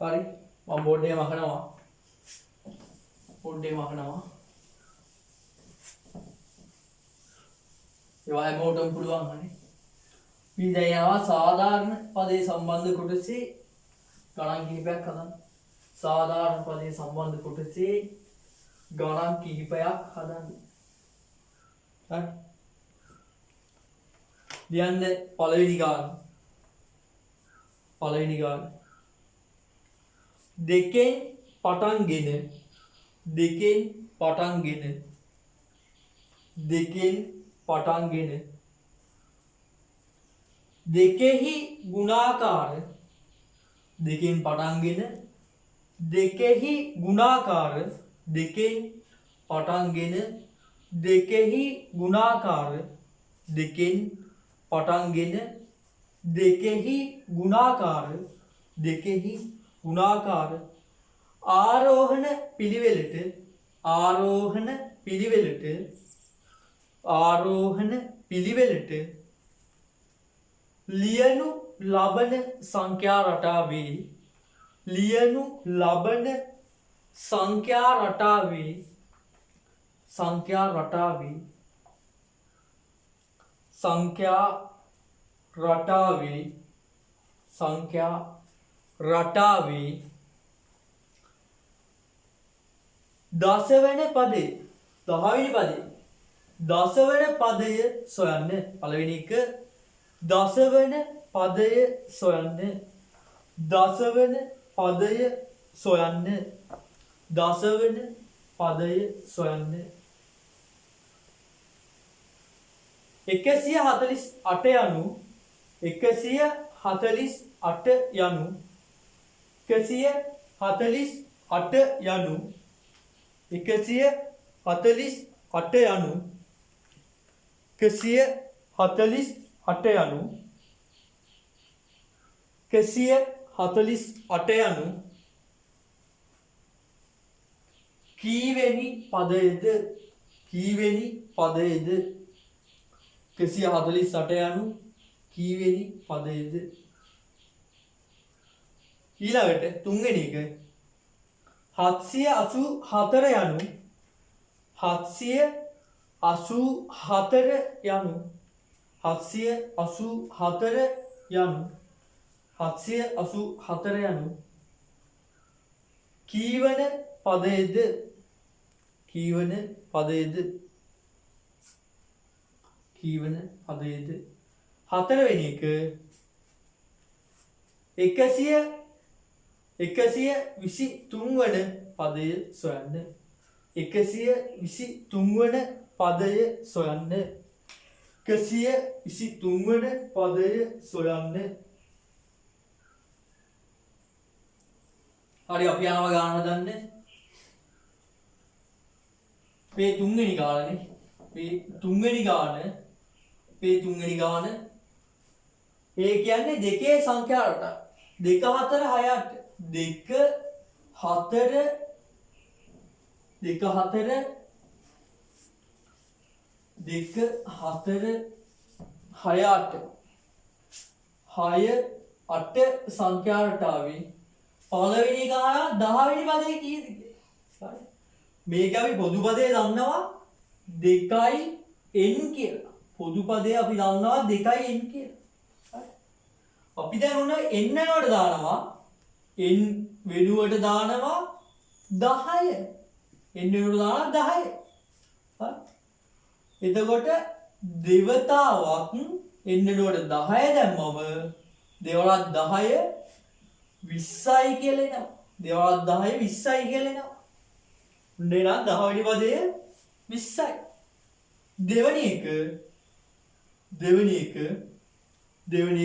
හරි මම බෝඩ් එක මකනවා. ඒවා හැමෝටම පුළුවන් හරි. අපි දැන් යනවා සාධාරණ පදේ සම්බන්ධ කොටසේ ගණන් කිහිපයක් හදන්න. සාධාරණ පදේ සම්බන්ධ කොටසේ ගණන් කිහිපයක් හදන්න. හරි. ලියන්න පළවෙනි ගාන. දෙකෙන් පටන්ගෙන දෙකෙහි ගුණාකාර දෙකෙන් පටන්ගෙන දෙකෙහි ගුණාකාර දෙකෙන් පටන්ගෙන දෙකෙහි ගුණාකාර දෙකෙන් පටන්ගෙන දෙකෙහි ගුණාකාර දෙකෙහි ගුණාකාර ආරෝහණ පිළිවෙලට ලියනු ලබන සංඛ්‍යා රටාවේ දසවන පදය 10වෙනි පදය සොයන්න. පළවෙනි එක දසවන පදය සොයන්න. දසවන පදය සොයන්න. 148 යනු 148 කීවෙනි පදයේද? කීවෙනි පදයේද? 148 යනු කීවෙනි පදයේද? ඊළඟට තුන්වෙනි එක 784 යනු 784 යනු 784 යනු 784 යනු කීවන පදයේද? කීවන පදයේද? කීවන පදයේද? හතරවෙනි එක 123 වන පදය සොයන්න. 123 වන පදය සොයන්න. 123 වන පදය සොයන්න. හරි අපි යනවා ගාන හදන්න. මේ තුන්වෙනි ගානනේ. මේ තුන්වෙනි ගාන. මේ තුන්වෙනි ගාන. ඒ කියන්නේ දෙකේ සංඛ්‍යා රටක්. 2 4 6 8 2 4 සංඛ්‍යා රටාවේ පළවෙනි ගාන 10 වෙනි පදේ කීයද කියලා. මේක අපි පොදු පදේ දන්නවා 2n කියලා. පොදු පදේ අපි දන්නවා 2n කියලා. අපි දැන් උන n වෙනුවට දානවා n වෙනුවට දානවා 10. n වෙනුවට දානවා 10. හරි. එතකොට දෙවතාවක් n වෙනුවට 10 දැම්මම දෙවලක් 10 20යි කියලා එනවා. දෙවලක් 10 20යි කියලා එනවා. උන්නේ නම් 10 වෙනි පදයේ 20යි. දෙවෙනි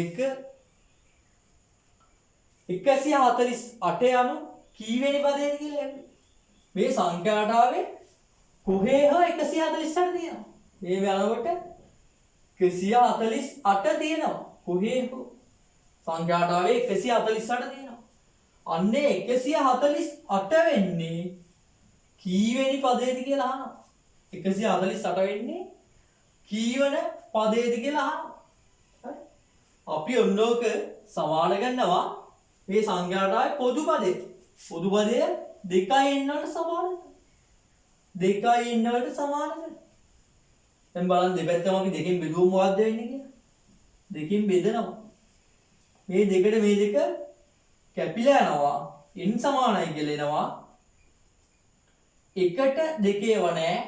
එක 148 යනු කීවෙනි පදයේද කියලා යන්නේ. මේ සංඛ්‍යා රටාවේ කොහේ හෝ 148 තියෙනවා. මේ යනකොට 148 තියෙනවා. කොහේ හෝ සංඛ්‍යා රටාවේ 148 තියෙනවා. අන්නේ 148 වෙන්නේ කීවෙනි පදයේද කියලා අහනවා. 148 වෙන්නේ කීවන පදයේද කියලා අහනවා. හරි. අපි ඔන්නෝක සමාන කරනවා මේ සංඛ්‍යා රටාවේ පොදු පදේ. පොදු පදය 2n වලට සමානයි. 2n වලට සමානයි. දැන් බලන්න දෙපැත්තම අපි දෙකෙන් බෙදුවොත් මොකක්ද වෙන්නේ කියලා. දෙකෙන් බෙදනවා. මේ දෙකට මේ දෙක කැපිලා යනවා. n සමානයි කියලා එනවා. එකට දෙකේව නැහැ.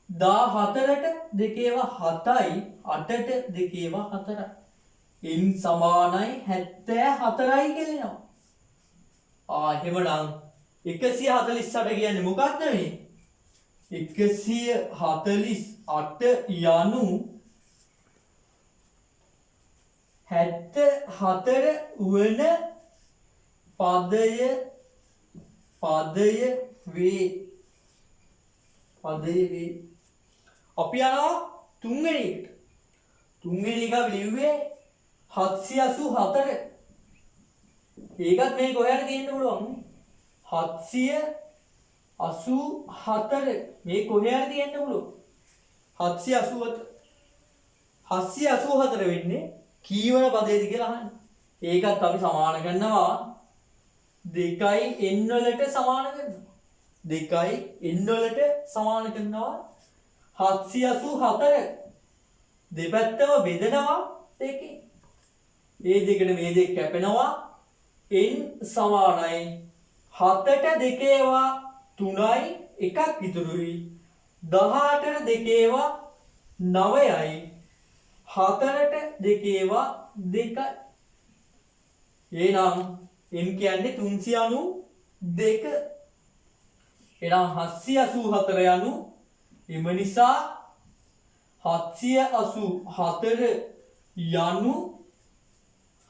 14ට දෙකේව 7යි 8ට දෙකේව 4යි. n සමානයි 74යි කියලා එනවා. එහෙමනම් 148 කියන්නේ මොකක්ද මේ? 148 යනු 74 වන පදය වේ. අපි යනවා තුන්වෙනි එකට. තුන්වෙනි එක අපි ලිව්වේ 784. ඒකත් මේ කොහේද තියෙන්න පුළුවන්? 784 මේ කොහේද තියෙන්න පුළුවන්? 784 වෙන්නේ කීවන පදයේද කියලා අහන්නේ. ඒකත් අපි සමාන කරනවා 2n වලට සමාන කරනවා. 2n වලට සමාන කරනවා 784 දෙපැත්තම බෙදනවා දෙකෙන්. මේ දෙකට මේ දෙක කැපෙනවා n සමානයි 7ට දෙකේවා 3යි එකක් ඉතුරුයි. 18ට දෙකේවා 9යි 4ට දෙකේවා 2යි. එහෙනම් n කියන්නේ 392. එහෙනම් 784 යනු එම නිසා 784 යනු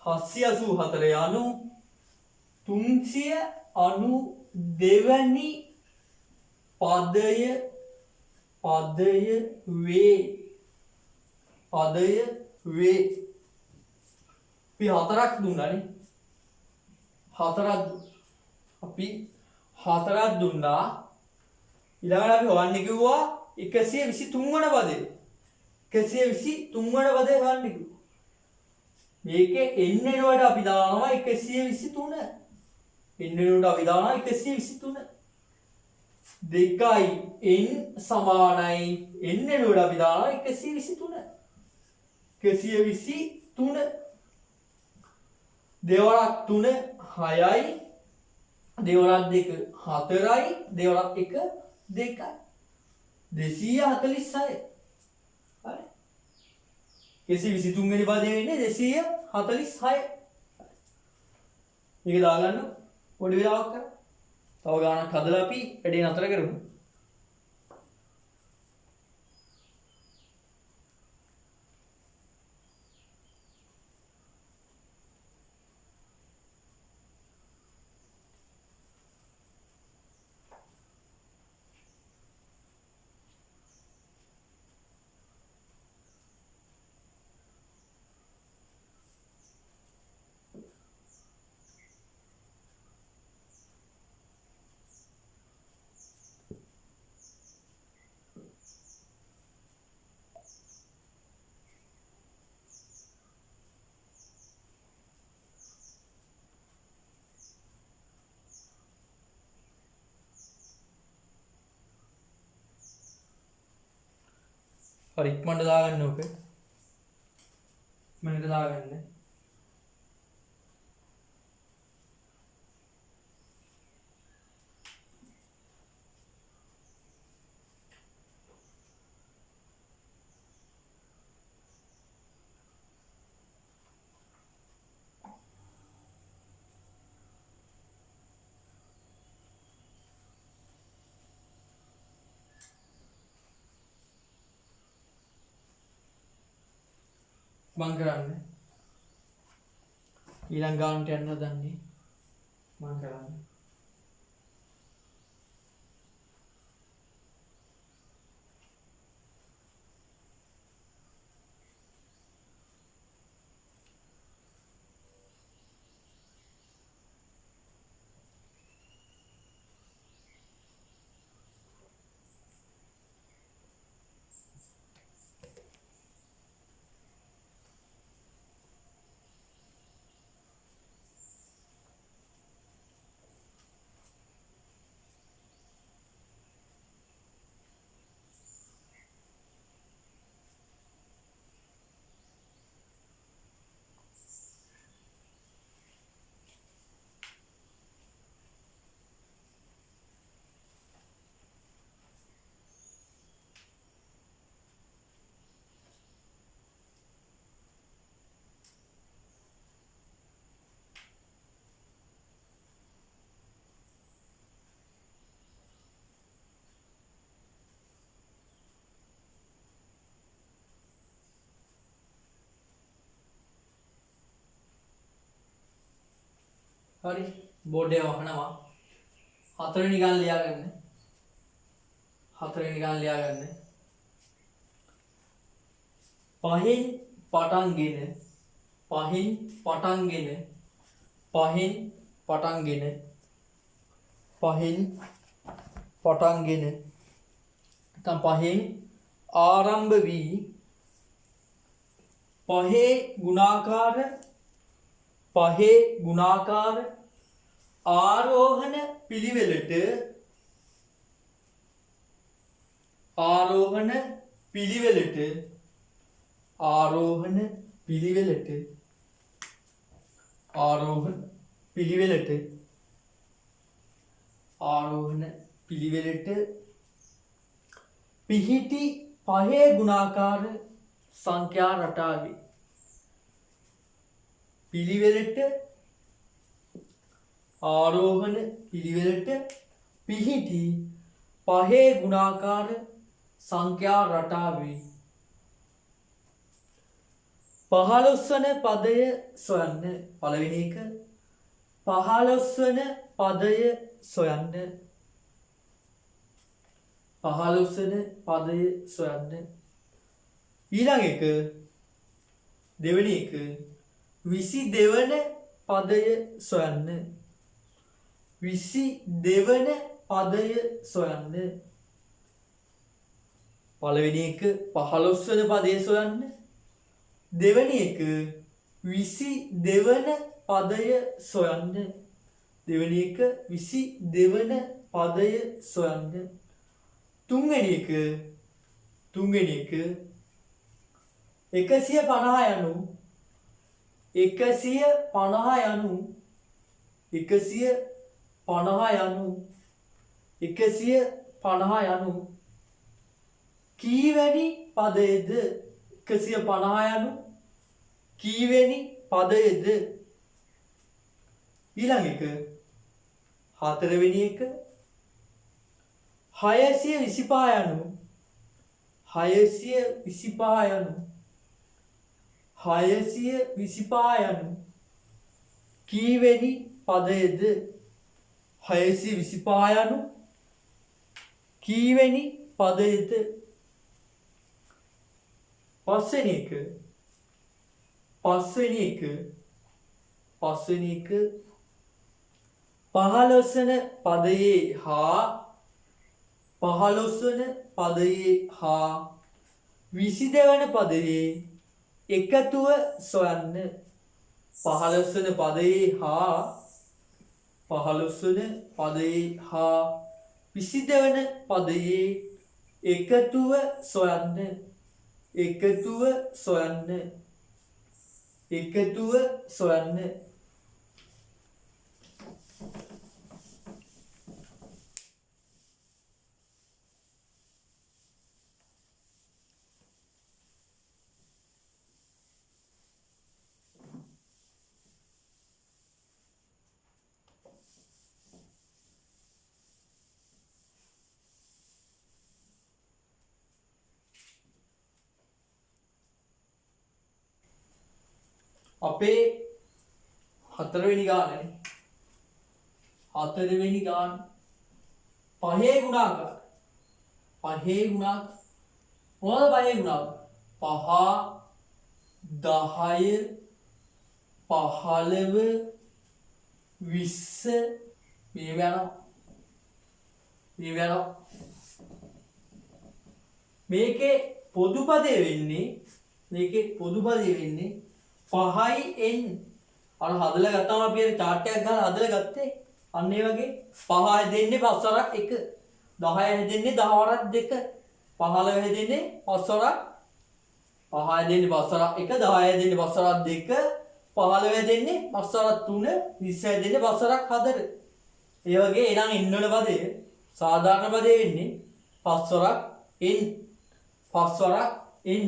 392 වෙනි පදය වේ. අපි හතරක් දුන්නානේ. අපි හතරක් දුන්නා. ඊළඟට අපි හොයන්න කිව්වා 123 වන පදේ. 123 වන පදේ හොයන්න කිව්වා. මේකේ n එනකොට අපි දානවා 123. n එනකොට අපි දානවා 123. 2යි n සමානයි n එනකොට අපි දානවා 123. 123 දෙවරක් 3 6යි දෙවරක් 2 4යි දෙවරක් 1 2යි 246. හරි 123 වෙනි පදේ වෙන්නේ 246. මේක දාගන්න පොඩි වෙලාවක් කරමු. තව ගානක් හදලා අපි වැඩේ නතර කරමු. හරි ඉක්මනට දාගන්න ඕක. ඉක්මනට දාගන්න. මං කරන්නේ ඊළඟ ගානට යන්න හදන්නේ මං කරන්නේ හරි බෝඩ් එක වහනවා. හතරවෙනි ගාන ලියාගන්න. පහෙන් පටන්ගෙන නැත්නම් පහෙන් ආරම්භ වී පහේ ගුණාකාර ආරෝහණ පිළිවෙලට පිහිටි පහේ ගුණාකාර සංඛ්‍යා රටාවේ ආරෝහණ පිළිවෙලට පිහිටි පහේ ගුණාකාර සංඛ්‍යා රටාවේ 15 වන පදය සොයන්න. පළවෙනි එක 15 වන පදය සොයන්න. 15 වන පදය සොයන්න. ඊළඟ එක දෙවෙනි එක 22 වන පදය සොයන්න. 22 වන පදය සොයන්න. පළවෙනි එක 15 වෙනි පදය සොයන්න. දෙවෙනි එක 22 වෙනි පදය සොයන්න. දෙවෙනි එක 22 වෙනි පදය සොයන්න. තුන්වෙනි එක 150 යනු 150 යනු කීවැනි පදයේද? 150 යනු කීවැනි පදයේද? ඊළඟ එක හතරවෙනි එක 625 යනු 625 යනු කීවැනි පදයේද? 625 යනු කීවැනි පදයේද? පස්වෙනි එක 15 වන පදයේ හා 22 වන පදයේ එකතුව සොයන්න. 15 වන පදයේ හා 22 වන පදයේ එකතුව සොයන්න. අපේ හතරවෙනි ගානනේ. පහේ ගුණාකාර. මොනවද පහේ ගුණාකාර? 5 10 15 20 මේව යනවා. මේකේ පොදු පදේ වෙන්නේ 5යි n. අර හදලා ගත්තාම අපි අර chart එකක් ගහලා හදලා ගත්තේ. අන්න ඒ වගේ 5 හැදෙන්නේ 5 වරක් 1. 10 හැදෙන්නේ 10 වරක් 2. 15 හැදෙන්නේ 5 වරක් 5 හැදෙන්නේ 5 වරක් 1. 10 හැදෙන්නේ 5 වරක් 2. 15 හැදෙන්නේ 5 වරක් 3. 20 හැදෙන්නේ 5 වරක් 4. ඒ වගේ එනම් n වල පදය සාධාරණ පදේ වෙන්නේ 5 වරක් n. 5 වරක් n.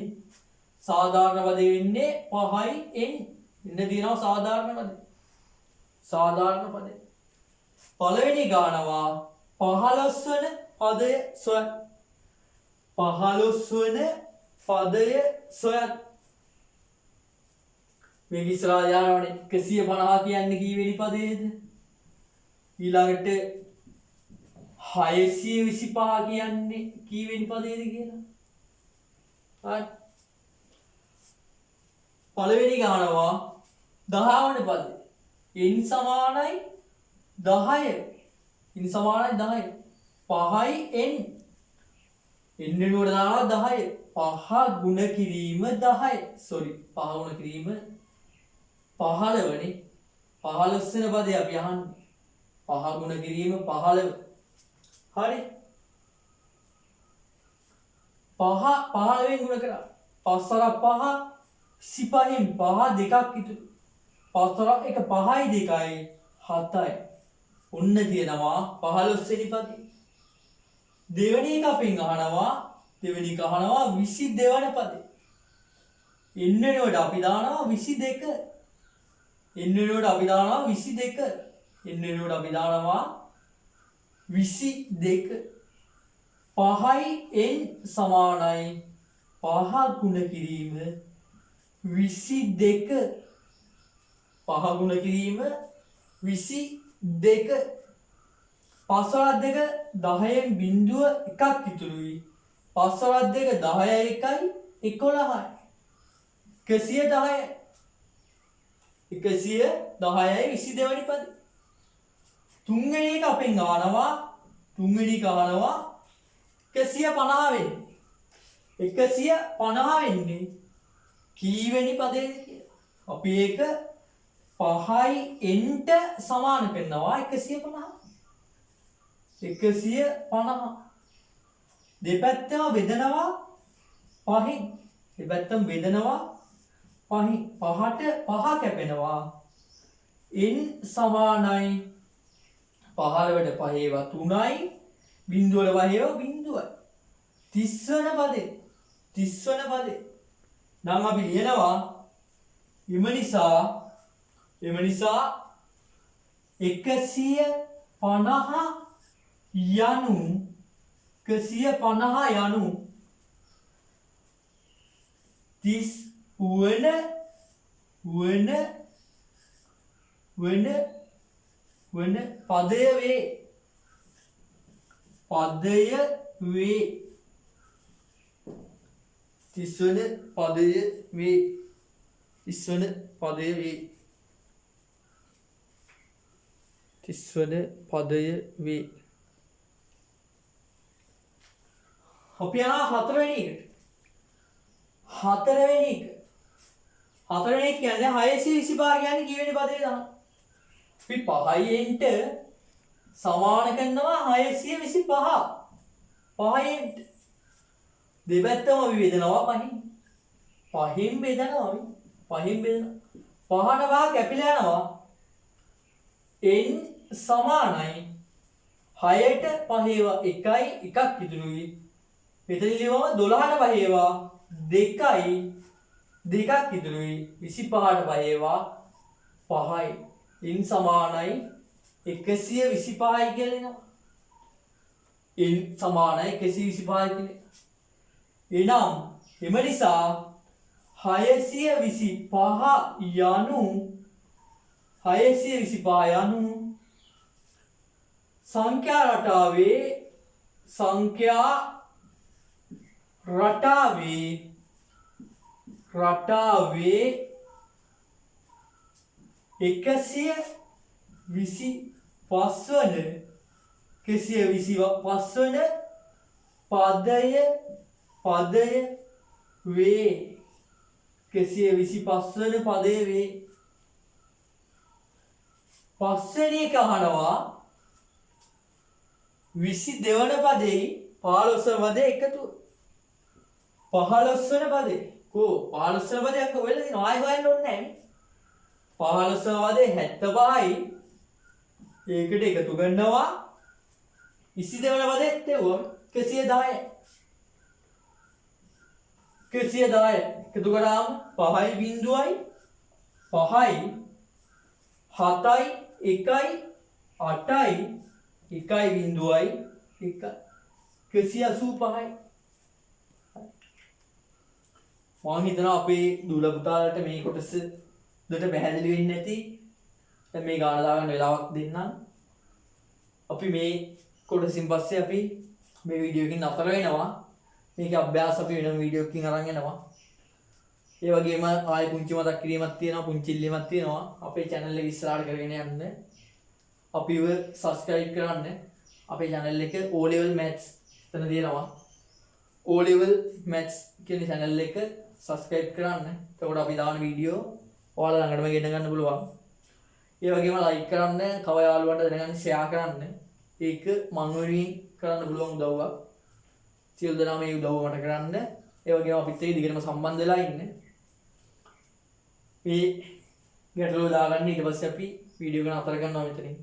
සාධාරණ පදේ වෙන්නේ 5යි n. ඉන්න දිනවා සාධාරණ පදේ. පළවෙනි ගානවා 15 වන පදය සොයන්න. 15 වන පදය සොයන්න. මේක ඉස්සරහා යනවනේ 150 කියන්නේ කීවෙනි පදයේද? ඊළඟට 625 කියන්නේ කීවෙනි පදයේද කියලා. හරි. පළවෙනි ගානවා 10 වන පදය. n සමානයි 10. n සමානයි 10. 5යි n. n වෙනුවට දානවා 10. 5 ගුණ කිරීම 10. 5 ගුණ කිරීම 15 වෙනි 15 වෙනි පදේ අපි අහන්නේ. 5 ගුණ කිරීම 15. හරි. 5 15 ගුණ කරා. 5 වරක් 5 25න් 5 දෙකක් ඉතුරු. 5 වරක් 1 5යි 2යි 7යි. ඔන්න තියෙනවා 15 වෙනි පදේ. දෙවෙනි එක අපෙන් අහනවා 22 වෙනි පදේ. n වෙනුවට අපි දානවා 22. n වෙනුවට අපි දානවා 22. n වෙනුවට අපි දානවා 22. 5යි n සමානයි 5 ගුණ කිරීම 22. 5 ගුණ කිරීම 22. 5 වරක් 2 10න් බිංදුව එකක් ඉතුරුයි. 5 වරක් 2 10යි 1යි 11යි. 110යි 110යි 22 වෙනි පදේ. තුන්වෙනි එක අපෙන් අහනවා 150 වෙන්නේ. 150 වෙන්නේ කීවෙනි පදේද කියලා. අපි ඒක 5යි nට සමාන කරනවා 150. 150 දෙපැත්තම බෙදනවා 5න්. දෙපැත්තම බෙදනවා 5න්. 5ට 5 කැපෙනවා. n සමානයි 15ට 5 ඒවා 3යි බිංදුවල 5 ඒවා බිංදුවයි. 30 වෙනි පදේ 30 වෙනි පදේ නම් අපි ලියනවා එම නිසා 150 යනු 150 යනු 30 වන පදය වේ. පදය වේ 30 වන පදය වේ. 30 වන පදය වේ. 30 වන පදය වේ. අපි යනවා 4 වෙනි එකට. 4 වෙනි එක. 4 වෙනි එක කියන්නේ 625 කියන්නේ කීවෙනි පදේ තමයි? අපි 5යි nට සමාන කරනවා 625. 5යි nට දෙපැත්තම අපි බෙදනවා 5න්. 5න් බෙදනවා අපි. 5න් බෙදනවා. 5ට 5 කැපිලා යනවා. n සමානයි 6ට 5 ඒවා 1යි එකක් ඉතුරුයි. මෙතන ලියවම 12ට 5 ඒවා 2යි දෙකක් ඉතුරුයි. 25ට 5 ඒවා 5යි. n සමානයි 125යි කියලා එනවා. n සමානයි 125යි කියලා. එනම් එම නිසා 625 යනු සංඛ්‍යා රටාවේ 125 වන පදය වේ. 125 වන පදය වේ. පස්වෙනි එක අහනවා 22 වන පදෙයි 15 වන පදේ එකතු. 15 වන පදේ කෝ 15 වන පදයක් ඔයලා දිනවා ආයෙ හොයන්න ඕනේ නැහැ. 15 වන පදේ 75යි ඒකට එකතු කරනවා 22 වන පදෙත් එවුවම 110යි. 110 එකතු කරාම 5යි බිංදුවයි 5යි 7යි 1යි 8යි 1යි බිංදුවයි 185යි. මම හිතනවා අපේ දුල පුතාලට මේ කොටස දෙට පැහැදිලි වෙන්නේ නැති. දැන් මේ ගාන දාගන්න වෙලාවක් දෙන්නම්. අපි මේ කොටසින් පස්සේ අපි මේ වීඩියෝ එකකින් නතර වෙනවා. මේකේ අභ්‍යාස අපි වෙනම වීඩියෝ එකකින් අරන් එනවා. ඒ වගේම ආයෙ පුංචි මතක් කිරීමක් තියෙනවා, පුංචි ඉල්ලීමක් තියෙනවා. අපේ channel එක ඉස්සරහට කරගෙන යන්න. අපිව subscribe කරන්න. අපේ channel එක O level maths තන තියෙනවා. O level maths කියන channel එක subscribe කරන්න. එතකොට අපි දාන වීඩියෝ ඔයාලා ළඟටම ගෙන ගන්න පුළුවන්. ඒ වගේම like කරන්න, තව යාළුවන්ට දැනගන්න share කරන්න. ඒක මං වෙනුවෙන් කරන්න පුළුවන් උදව්වක්. සියලු දෙනාම මේ උදව්ව මට කරන්න. ඒ වගේම අපිත් එක්ක දිගටම සම්බන්ධ වෙලා ඉන්න. මේ ගැටලුව දාගන්න ඊට පස්සේ අපි වීඩියෝ එක නතර කරනවා මෙතනින්.